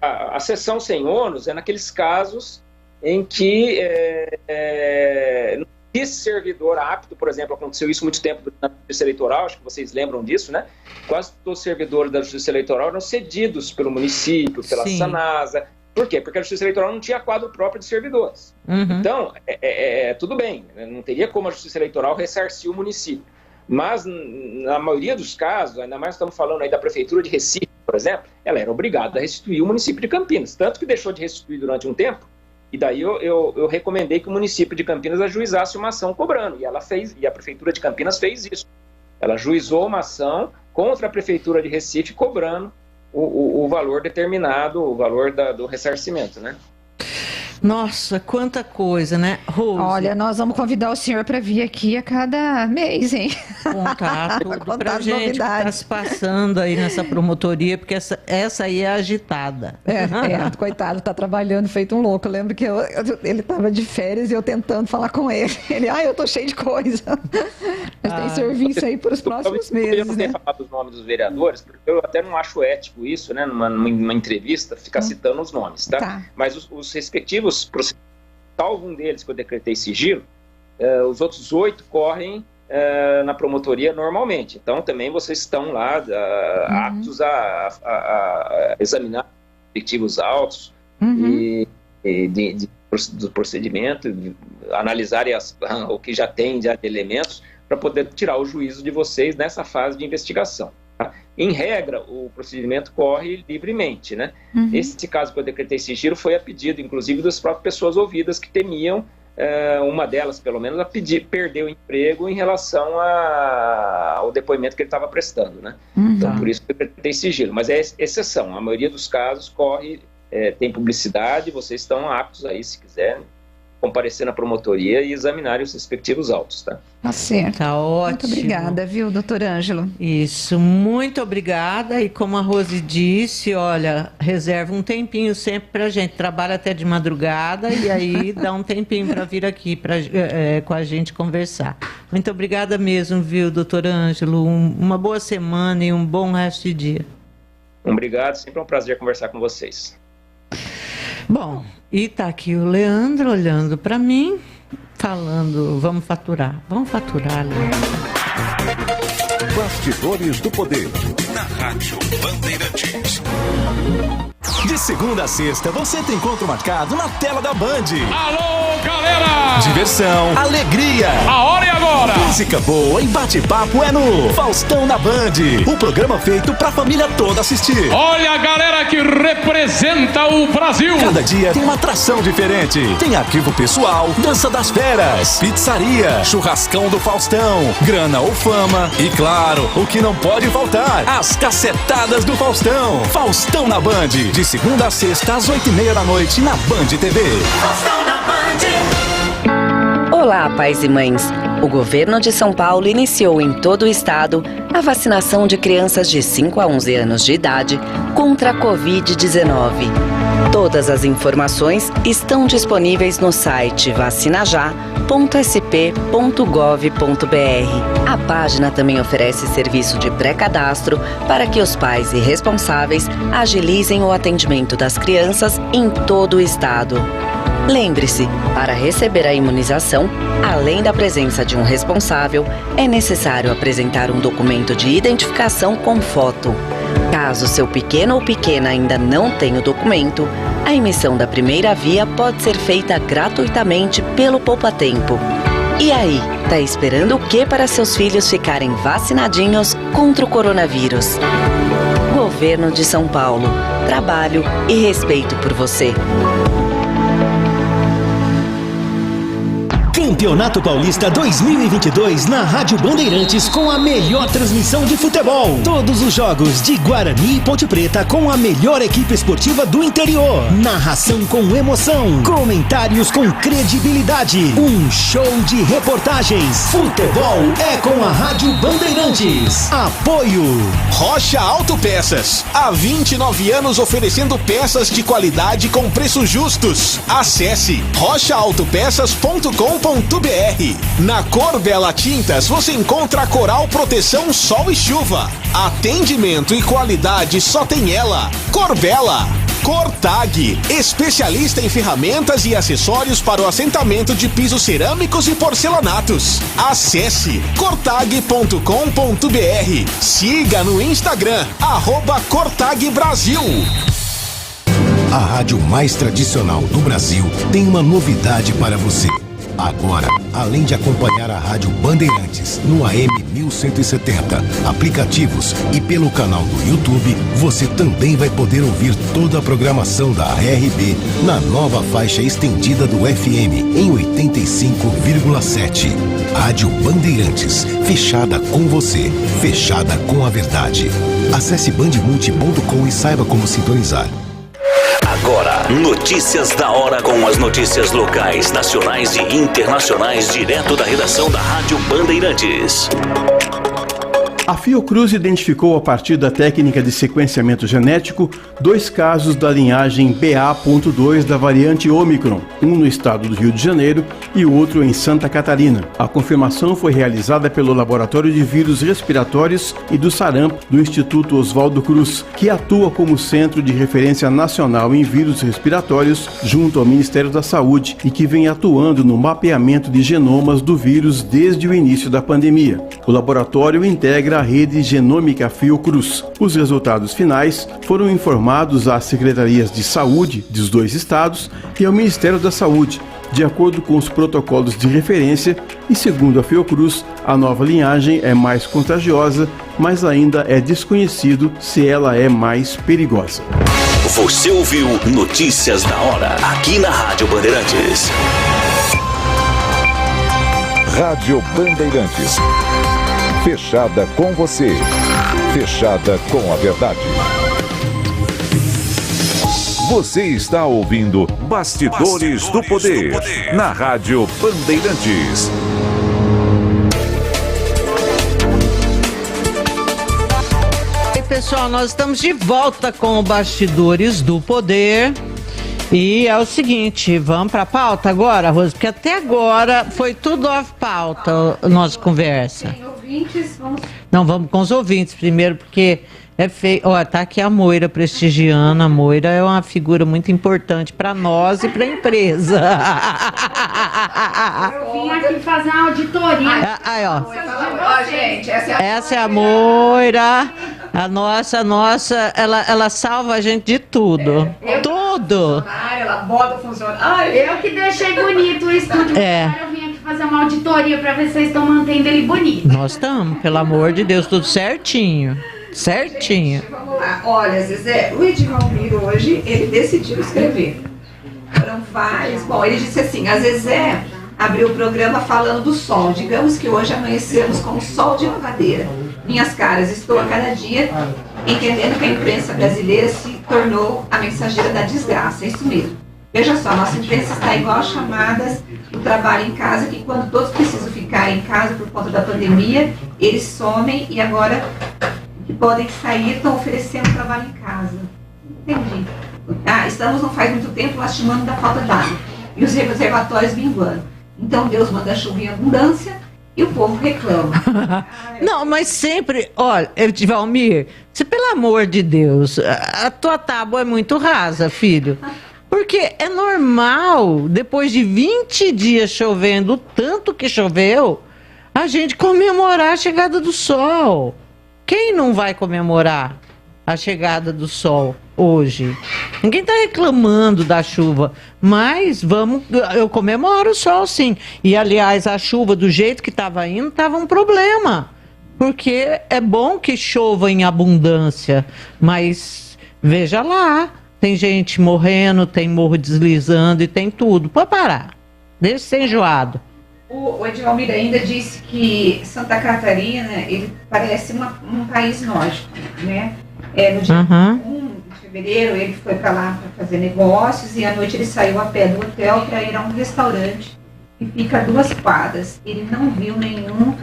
[SPEAKER 14] A cessão sem ônus é naqueles casos em que esse servidor apto, por exemplo, aconteceu isso muito tempo na Justiça Eleitoral, acho que vocês lembram disso, né? Quase todos os servidores da Justiça Eleitoral eram cedidos pelo município, pela Sanasa. Por quê? Porque a Justiça Eleitoral não tinha quadro próprio de servidores. Então, tudo bem, não teria como a Justiça Eleitoral ressarcir o município. Mas, na maioria dos casos, ainda mais estamos falando aí da Prefeitura de Recife, por exemplo, ela era obrigada a restituir o município de Campinas. Tanto que deixou de restituir durante um tempo, e daí eu recomendei que o município de Campinas ajuizasse uma ação cobrando. E ela fez, e a Prefeitura de Campinas fez isso. Ela ajuizou uma ação contra a Prefeitura de Recife, cobrando o valor determinado, o valor do ressarcimento, né?
[SPEAKER 1] Nossa, quanta coisa, né, Rose?
[SPEAKER 2] Olha, nós vamos convidar o senhor para vir aqui a cada mês, hein?
[SPEAKER 1] Contar tudo pra gente que tá se passando aí nessa promotoria, porque essa aí é agitada.
[SPEAKER 2] Coitado, tá trabalhando feito um louco. Eu lembro que ele tava de férias e eu tentando falar com ele. Ele, eu tô cheio de coisa. Mas tem serviço aí para os próximos meses,
[SPEAKER 14] eu não tenho falado os nomes dos vereadores, porque eu até não acho ético isso, né, numa entrevista, ficar citando os nomes, tá? Mas os respectivos, salvo um deles que eu decretei sigilo, os outros 8 correm na promotoria normalmente. Então, também vocês estão lá aptos a examinar os respectivos autos do procedimento, analisarem o que já tem de elementos para poder tirar o juízo de vocês nessa fase de investigação. Tá? Em regra, o procedimento corre livremente, né? Esse caso que eu decretei sigilo foi a pedido, inclusive, das próprias pessoas ouvidas que temiam, uma delas, pelo menos, perder o emprego em relação ao depoimento que ele estava prestando, né? Então, por isso que eu decretei sigilo. Mas é exceção. A maioria dos casos corre, tem publicidade, vocês estão aptos aí, se quiserem, comparecer na promotoria e examinarem os respectivos autos, tá?
[SPEAKER 2] Tá certo.
[SPEAKER 1] Tá ótimo.
[SPEAKER 2] Muito obrigada, viu, doutor Ângelo?
[SPEAKER 1] Isso, muito obrigada. E como a Rose disse, olha, reserva um tempinho sempre pra gente. Trabalha até de madrugada e aí dá um tempinho para vir aqui com a gente conversar. Muito obrigada mesmo, viu, doutor Ângelo? Uma boa semana e um bom resto de dia.
[SPEAKER 14] Obrigado, sempre é um prazer conversar com vocês.
[SPEAKER 1] Bom, e tá aqui o Leandro olhando para mim, falando, vamos faturar, Leandro.
[SPEAKER 3] Bastidores do Poder, na Rádio Bandeirantes.
[SPEAKER 7] De segunda a sexta, você tem encontro marcado na tela da Band.
[SPEAKER 11] Alô, galera!
[SPEAKER 7] Diversão, alegria.
[SPEAKER 11] A hora é agora!
[SPEAKER 7] Música boa e bate-papo é no Faustão na Band. O programa feito pra família toda assistir.
[SPEAKER 11] Olha a galera que representa o Brasil!
[SPEAKER 7] Cada dia tem uma atração diferente. Tem arquivo pessoal, dança das feras, pizzaria, churrascão do Faustão, grana ou fama e, claro, o que não pode faltar, as cacetadas do Faustão. Faustão na Band, de segunda a sexta às 8:30 da noite na Band TV.
[SPEAKER 15] Faustão na Band.
[SPEAKER 16] Olá, pais e mães. O governo de São Paulo iniciou em todo o estado a vacinação de crianças de 5 a 11 anos de idade contra a Covid-19. Todas as informações estão disponíveis no site vacinajá.sp.gov.br. A página também oferece serviço de pré-cadastro para que os pais e responsáveis agilizem o atendimento das crianças em todo o estado. Lembre-se, para receber a imunização, além da presença de um responsável, é necessário apresentar um documento de identificação com foto. Caso seu pequeno ou pequena ainda não tenha o documento, a emissão da primeira via pode ser feita gratuitamente pelo Poupa Tempo. E aí, tá esperando o que para seus filhos ficarem vacinadinhos contra o coronavírus? Governo de São Paulo. Trabalho e respeito por você.
[SPEAKER 7] Campeonato Paulista 2022 na Rádio Bandeirantes com a melhor transmissão de futebol. Todos os jogos de Guarani e Ponte Preta com a melhor equipe esportiva do interior. Narração com emoção. Comentários com credibilidade. Um show de reportagens. Futebol é com a Rádio Bandeirantes. Apoio
[SPEAKER 10] Rocha Autopeças. Há 29 anos oferecendo peças de qualidade com preços justos. Acesse rochaautopeças.com.br. Na Cor Bela Tintas você encontra a Coral Proteção Sol e Chuva. Atendimento e qualidade só tem ela. Cor Bela. Cortag, especialista em ferramentas e acessórios para o assentamento de pisos cerâmicos e porcelanatos. Acesse cortag.com.br. Siga no Instagram @CortagBrasil.
[SPEAKER 17] A rádio mais tradicional do Brasil tem uma novidade para você. Agora, além de acompanhar a Rádio Bandeirantes no AM 1170, aplicativos e pelo canal do YouTube, você também vai poder ouvir toda a programação da RB na nova faixa estendida do FM em 85,7. Rádio Bandeirantes, fechada com você, fechada com a verdade. Acesse bandmulti.com e saiba como sintonizar.
[SPEAKER 12] Agora, notícias da hora com as notícias locais, nacionais e internacionais direto da redação da Rádio Bandeirantes.
[SPEAKER 18] A Fiocruz identificou a partir da técnica de sequenciamento genético 2 casos da linhagem BA.2 da variante Ômicron, um no estado do Rio de Janeiro e o outro em Santa Catarina. A confirmação foi realizada pelo Laboratório de Vírus Respiratórios e do Sarampo do Instituto Oswaldo Cruz, que atua como centro de referência nacional em vírus respiratórios junto ao Ministério da Saúde e que vem atuando no mapeamento de genomas do vírus desde o início da pandemia. O laboratório integra a rede genômica Fiocruz. Os resultados finais foram informados às secretarias de saúde dos 2 estados e ao Ministério da Saúde, de acordo com os protocolos de referência, e segundo a Fiocruz, a nova linhagem é mais contagiosa, mas ainda é desconhecido se ela é mais perigosa.
[SPEAKER 12] Você ouviu Notícias da Hora, aqui na Rádio Bandeirantes.
[SPEAKER 3] Rádio Bandeirantes. Fechada com você. Fechada com a verdade. Você está ouvindo Bastidores do Poder, na Rádio Bandeirantes.
[SPEAKER 1] E pessoal, nós estamos de volta com o Bastidores do Poder. E é o seguinte, vamos para a pauta agora, Rose? Porque até agora foi tudo off pauta a nossa conversa.
[SPEAKER 2] Tem ouvintes, vamos...
[SPEAKER 1] Não, vamos com os ouvintes primeiro, porque é feio. Ó, tá aqui a Moira prestigiando. A Moira é uma figura muito importante para nós e para a empresa.
[SPEAKER 19] Eu vim aqui fazer uma auditoria.
[SPEAKER 1] Aí, ó.
[SPEAKER 19] Gente,
[SPEAKER 1] essa é a Moira. A nossa, ela salva a gente de tudo. Tudo.
[SPEAKER 19] Ela bota funcionário. Eu que deixei bonito o estúdio. Eu vim aqui fazer uma auditoria para ver se vocês estão mantendo ele bonito.
[SPEAKER 1] Nós estamos, pelo amor de Deus, tudo certinho. Certinho.
[SPEAKER 20] Gente, vamos lá. Olha, Zezé, o Edvalmir hoje, ele decidiu escrever. Foram vários. Bom, ele disse assim, a Zezé abriu o programa falando do sol. Digamos que hoje amanhecemos com o sol de lavadeira. Minhas caras, estou a cada dia entendendo que a imprensa brasileira se tornou a mensageira da desgraça. É isso mesmo. Veja só, nossa imprensa está igual às chamadas do trabalho em casa, que quando todos precisam ficar em casa por conta da pandemia, eles somem e agora que podem sair estão oferecendo trabalho em casa. Entendi. Estamos não faz muito tempo lastimando da falta d'água e os reservatórios minguando. Então Deus manda chuva em abundância e o povo reclama.
[SPEAKER 1] Não, mas sempre, olha, Edvalmir, pelo amor de Deus, a tua tábua é muito rasa, filho. Porque é normal, depois de 20 dias chovendo, o tanto que choveu, a gente comemorar a chegada do sol. Quem não vai comemorar a chegada do sol hoje? Ninguém está reclamando da chuva, mas eu comemoro o sol sim. E aliás, a chuva do jeito que estava indo, estava um problema. Porque é bom que chova em abundância, mas veja lá, tem gente morrendo, tem morro deslizando e tem tudo. Pode parar, deixa de ser enjoado.
[SPEAKER 20] O Edvalmir ainda disse que Santa Catarina, ele parece um país nórdico, né? No dia 1 de fevereiro, ele foi para lá para fazer negócios e à noite ele saiu a pé do hotel para ir a um restaurante que fica a 2 quadras. Ele não viu nenhum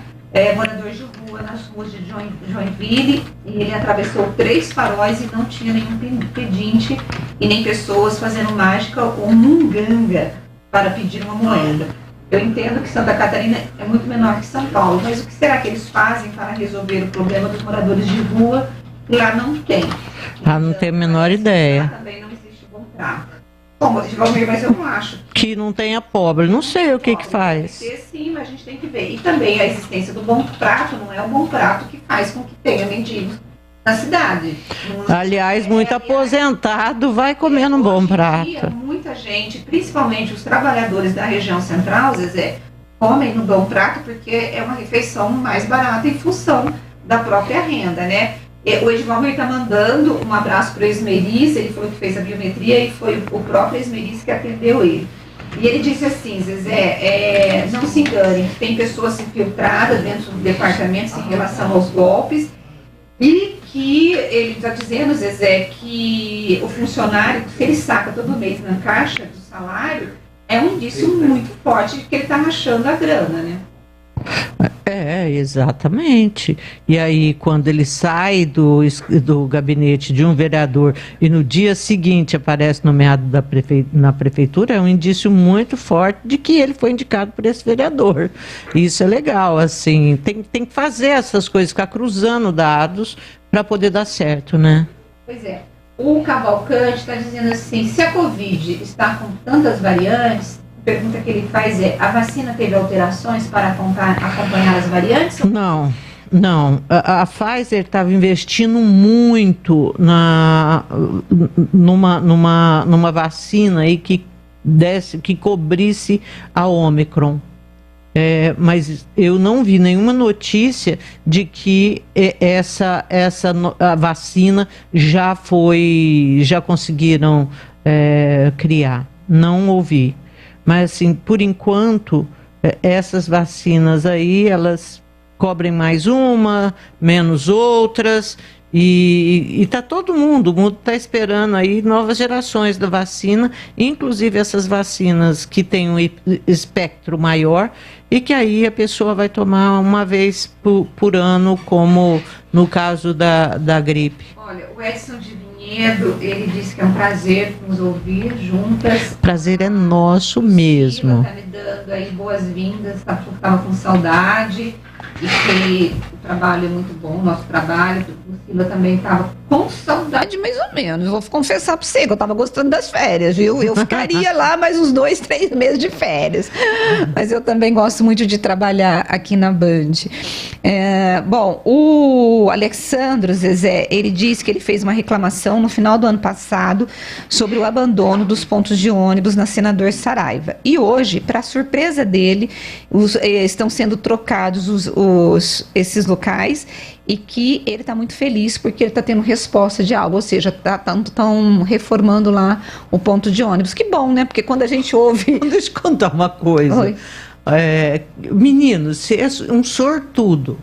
[SPEAKER 20] morador de rua nas ruas de Joinville e ele atravessou 3 faróis e não tinha nenhum pedinte e nem pessoas fazendo mágica ou munganga para pedir uma moeda. Eu entendo que Santa Catarina é muito menor que São Paulo, mas o que será que eles fazem para resolver o problema dos moradores de rua? Lá não tem.
[SPEAKER 1] Não tenho a menor ideia.
[SPEAKER 20] Lá também não existe bom trato. Bom, mas eu não acho.
[SPEAKER 1] Que não tenha pobre, não sei o que faz.
[SPEAKER 20] Sim, mas a gente tem que ver. E também a existência do bom prato não é o bom prato que faz com que tenha mendigos na cidade.
[SPEAKER 1] Aliás, muito aposentado vai comendo um bom prato.
[SPEAKER 20] Muita gente, principalmente os trabalhadores da região central, Zezé, comem no bom prato porque é uma refeição mais barata em função da própria renda, né? O Edvalmir está mandando um abraço para o Esmeriz, ele falou que fez a biometria e foi o próprio Esmeriz que atendeu ele. E ele disse assim, Zezé, não se enganem, tem pessoas infiltradas dentro do departamento em relação aos golpes e que ele está dizendo, Zezé, que o funcionário, se ele saca todo mês na caixa do salário, é um indício muito forte de que ele está rachando a grana, né?
[SPEAKER 1] Exatamente. E aí, quando ele sai do gabinete de um vereador e no dia seguinte aparece nomeado na prefeitura, é um indício muito forte de que ele foi indicado por esse vereador. Isso é legal, assim, tem que fazer essas coisas, ficar cruzando dados para poder dar certo, né?
[SPEAKER 20] Pois é. O Cavalcante está dizendo assim, se a Covid está com tantas variantes, a pergunta que ele faz é, a vacina teve alterações para acompanhar as variantes?
[SPEAKER 1] Não. A Pfizer estava investindo muito numa vacina aí que cobrisse a Omicron. Mas eu não vi nenhuma notícia de que a vacina já conseguiram criar. Não ouvi. Mas, assim, por enquanto, essas vacinas aí, elas cobrem mais uma, menos outras, E está todo mundo, o mundo está esperando aí novas gerações da vacina, inclusive essas vacinas que têm um espectro maior e que aí a pessoa vai tomar uma vez por ano, como no caso da gripe.
[SPEAKER 20] Olha, o Edson de Vinhedo, ele disse que é um prazer nos ouvir juntas.
[SPEAKER 1] Prazer é nosso mesmo.
[SPEAKER 20] Está me dando aí boas-vindas, estava com saudade. E que o trabalho é muito bom, o nosso trabalho. O Sila também estava com saudade, mais ou menos. Vou confessar para você que eu estava gostando das férias, viu? Eu ficaria lá mais uns 2, 3 meses de férias. Mas eu também gosto muito de trabalhar aqui na Band. Bom, o Alexandro Zezé, ele disse que ele fez uma reclamação no final do ano passado sobre o abandono dos pontos de ônibus na Senador Saraiva. E hoje, para surpresa dele, estão sendo trocados esses locais e que ele está muito feliz porque ele está tendo resposta de algo, ou seja, estão reformando lá o ponto de ônibus. Que bom, né? Porque quando a gente ouve...
[SPEAKER 1] Deixa eu contar uma coisa.
[SPEAKER 20] Oi.
[SPEAKER 1] Meninos, você é um sortudo.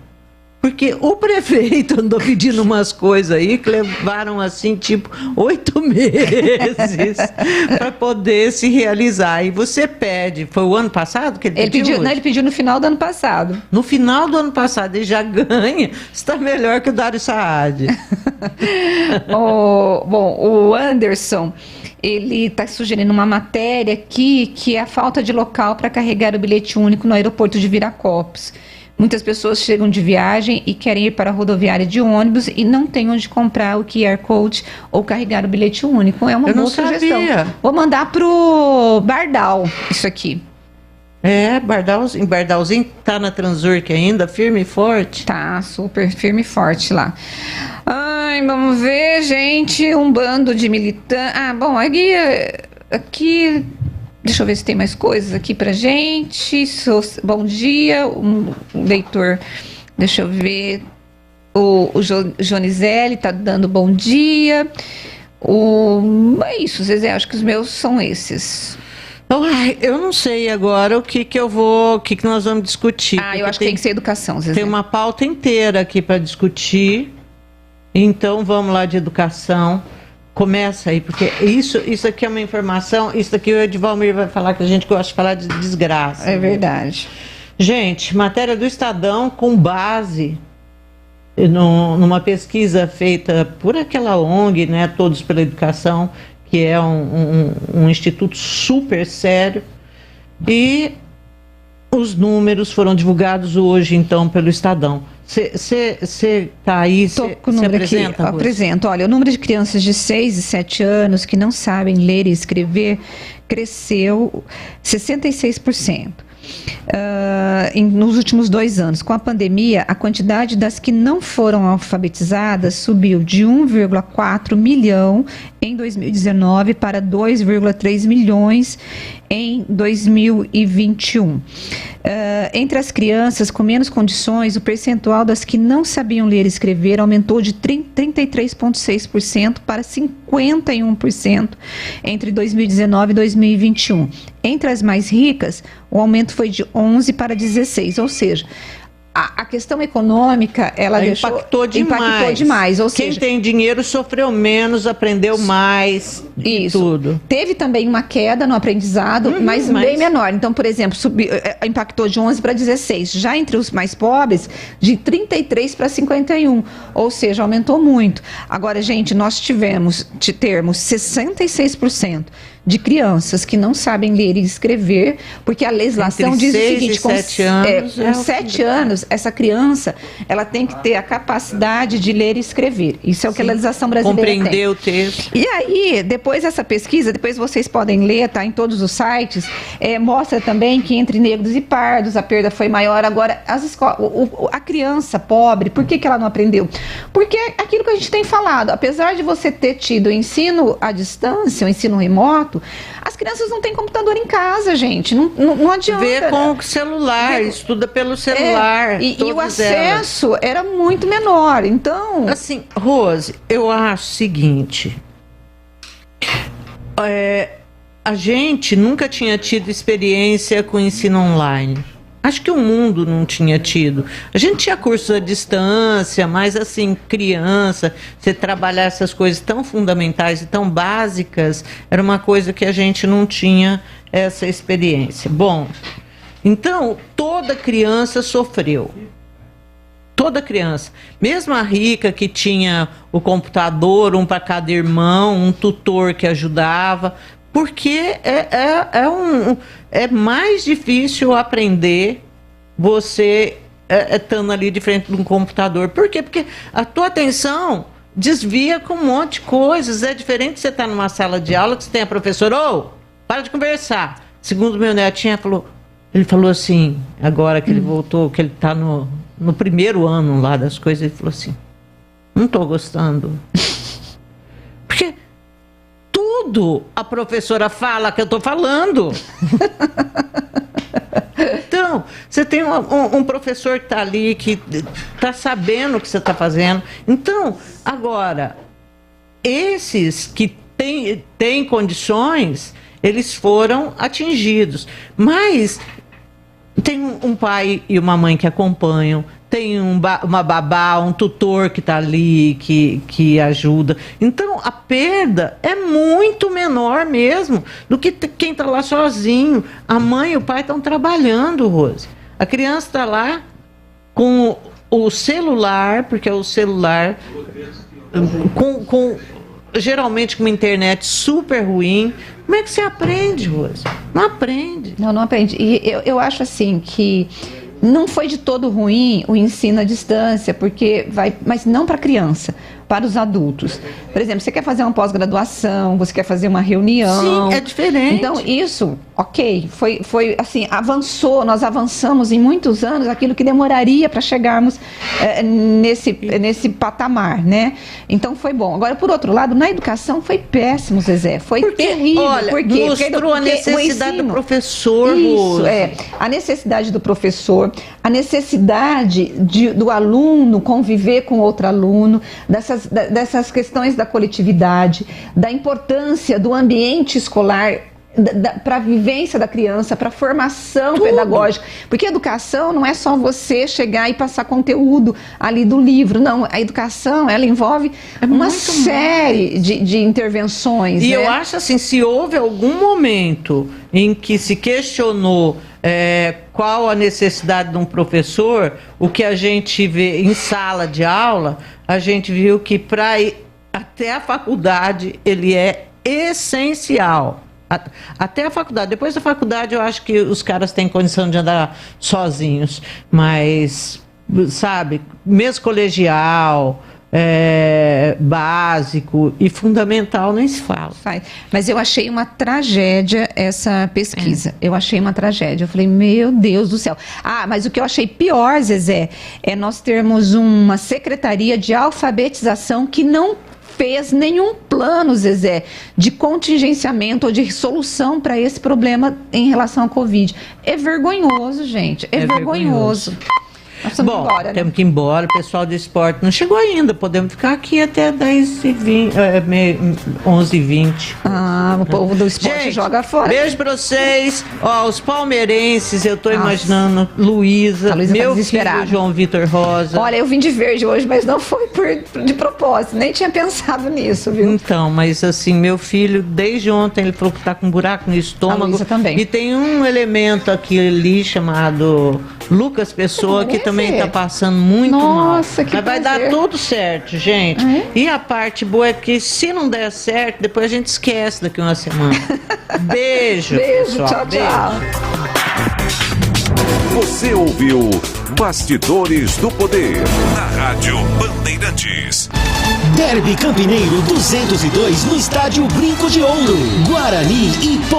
[SPEAKER 1] Porque o prefeito andou pedindo umas coisas aí que levaram assim, tipo, 8 meses para poder se realizar. E você pede, foi o ano passado que ele pediu?
[SPEAKER 2] Ele pediu no final do ano passado.
[SPEAKER 1] No final do ano passado, ele já ganha, está melhor que o Dário Saad.
[SPEAKER 2] Bom, o Anderson, ele está sugerindo uma matéria aqui, que é a falta de local para carregar o bilhete único no aeroporto de Viracopos. Muitas pessoas chegam de viagem e querem ir para a rodoviária de ônibus e não tem onde comprar o QR Code ou carregar o bilhete único. É uma boa sugestão. Vou mandar pro Bardal isso aqui.
[SPEAKER 1] Bardalzinho tá na Transurc ainda, firme e forte?
[SPEAKER 2] Tá, super firme e forte lá. Ai, vamos ver, gente, um bando de militantes. Bom, aqui... Deixa eu ver se tem mais coisas aqui pra gente. Bom dia, um leitor. Deixa eu ver. O Jonizelli tá dando bom dia. É isso, Zezé. Acho que os meus são esses.
[SPEAKER 1] Eu não sei agora o que nós vamos discutir.
[SPEAKER 2] Eu acho que tem que ser educação, Zezé.
[SPEAKER 1] Tem uma pauta inteira aqui para discutir. Então vamos lá de educação. Começa aí, porque isso aqui é uma informação, isso aqui o Edvalmir vai falar que a gente gosta de falar de desgraça.
[SPEAKER 2] É verdade.
[SPEAKER 1] Gente, matéria do Estadão com base numa pesquisa feita por aquela ONG, né, Todos pela Educação, que é um instituto super sério, e os números foram divulgados hoje, então, pelo Estadão. Você está aí, você apresenta?
[SPEAKER 2] Apresento. Olha, o número de crianças de 6 e 7 anos que não sabem ler e escrever cresceu 66%. Nos últimos 2 anos. Com a pandemia, a quantidade das que não foram alfabetizadas subiu de 1,4 milhão em 2019 para 2,3 milhões em 2021. Entre as crianças com menos condições, o percentual das que não sabiam ler e escrever aumentou de 33,6% para 51% entre 2019 e 2021. Entre as mais ricas, o aumento foi de 11 para 16, ou seja, a questão econômica, ela
[SPEAKER 1] impactou demais.
[SPEAKER 2] Ou
[SPEAKER 1] quem
[SPEAKER 2] seja,
[SPEAKER 1] tem dinheiro sofreu menos, aprendeu mais, tudo.
[SPEAKER 2] Teve também uma queda no aprendizado, mas bem menor. Então, por exemplo, impactou de 11 para 16. Já entre os mais pobres, de 33 para 51. Ou seja, aumentou muito. Agora, gente, nós termos 66% de crianças que não sabem ler e escrever, porque a legislação diz o seguinte, com 7 anos, essa criança, ela tem que ter a capacidade de ler e escrever. Isso é o que a legislação brasileira
[SPEAKER 1] compreender
[SPEAKER 2] tem.
[SPEAKER 1] O texto.
[SPEAKER 2] E aí, depois dessa pesquisa, depois vocês podem ler, tá, em todos os sites, mostra também que entre negros e pardos a perda foi maior. Agora, as escolas, a criança pobre, por que ela não aprendeu? Porque aquilo que a gente tem falado, apesar de você ter tido o ensino à distância, o ensino remoto, as crianças não têm computador em casa, gente. Não adianta.
[SPEAKER 1] Vê com o celular, estuda pelo celular.
[SPEAKER 2] E o acesso era muito menor. Então.
[SPEAKER 1] Assim, Rose, eu acho o seguinte. A gente nunca tinha tido experiência com ensino online. Acho que o mundo não tinha tido. A gente tinha cursos à distância, mas assim, criança, você trabalhar essas coisas tão fundamentais e tão básicas, era uma coisa que a gente não tinha essa experiência. Bom, então, toda criança sofreu. Toda criança. Mesmo a rica que tinha o computador, um para cada irmão, um tutor que ajudava, porque é mais difícil aprender você estando ali de frente de um computador. Por quê? Porque a tua atenção desvia com um monte de coisas. É diferente de você estar numa sala de aula que você tem a professora, para de conversar. Segundo meu netinho, ele falou assim, agora que ele voltou, que ele está no primeiro ano lá das coisas, ele falou assim, não estou gostando. Porque tudo a professora fala que eu estou falando. Então, você tem um professor que está ali, que está sabendo o que você está fazendo. Então, agora, esses que têm condições, eles foram atingidos. Mas tem um pai e uma mãe que acompanham, tem uma babá, um tutor que está ali, que ajuda. Então, a perda é muito menor mesmo do que quem está lá sozinho. A mãe e o pai estão trabalhando, Rose. A criança está lá com o celular, porque é o celular, geralmente com uma internet super ruim. Como é que você aprende, Rose? Não aprende.
[SPEAKER 2] Não aprende. E eu acho assim que não foi de todo ruim o ensino à distância, mas não para a criança, para os adultos. Por exemplo, você quer fazer uma pós-graduação, você quer fazer uma reunião.
[SPEAKER 1] Sim, é diferente.
[SPEAKER 2] Então, isso, ok, foi assim, nós avançamos em muitos anos aquilo que demoraria para chegarmos nesse patamar, né? Então, foi bom. Agora, por outro lado, na educação foi péssimo, Zezé, foi terrível.
[SPEAKER 1] Olha, mostrou a necessidade do professor.
[SPEAKER 2] Isso, a necessidade do professor, a necessidade do aluno conviver com outro aluno, dessas questões da coletividade, da importância do ambiente escolar para a vivência da criança, para a formação pedagógica. Porque a educação não é só você chegar e passar conteúdo ali do livro, não. A educação, ela envolve uma série de intervenções.
[SPEAKER 1] E
[SPEAKER 2] né?
[SPEAKER 1] eu acho assim, se houve algum momento em que se questionou qual a necessidade de um professor, o que a gente vê em sala de aula, a gente viu que para ir até a faculdade ele é essencial. Até a faculdade. Depois da faculdade eu acho que os caras têm condição de andar sozinhos. Mas, sabe, mesmo colegial, básico e fundamental nem se fala.
[SPEAKER 2] Mas eu achei uma tragédia essa pesquisa. Eu achei uma tragédia. Eu falei, meu Deus do céu. Mas o que eu achei pior, Zezé, é nós termos uma secretaria de alfabetização que não fez nenhum plano, Zezé, de contingenciamento ou de solução para esse problema em relação à Covid. É vergonhoso, gente. É vergonhoso.
[SPEAKER 1] Bom, embora, temos que ir embora. O pessoal do esporte não chegou ainda. Podemos ficar aqui até 10h20, 11h20.
[SPEAKER 2] O povo do esporte, gente, joga fora.
[SPEAKER 1] Beijo pra vocês. Os palmeirenses, eu tô imaginando Luísa, meu filho João Vitor Rosa.
[SPEAKER 2] Olha, eu vim de verde hoje, mas não foi de propósito. Nem tinha pensado nisso, viu?
[SPEAKER 1] Então, mas assim, meu filho, desde ontem, ele falou que tá com um buraco no estômago.
[SPEAKER 2] A Luísa também.
[SPEAKER 1] E tem um elemento aqui ali chamado Lucas Pessoa, que também está passando muito mal.
[SPEAKER 2] Nossa, que
[SPEAKER 1] Mas vai dar tudo certo, gente. E a parte boa é que se não der certo, depois a gente esquece daqui uma semana. Beijo, pessoal.
[SPEAKER 2] Tchau.
[SPEAKER 3] Você ouviu Bastidores do Poder na Rádio Bandeirantes.
[SPEAKER 7] Derby Campineiro 202 no estádio Brinco de Ouro. Guarani e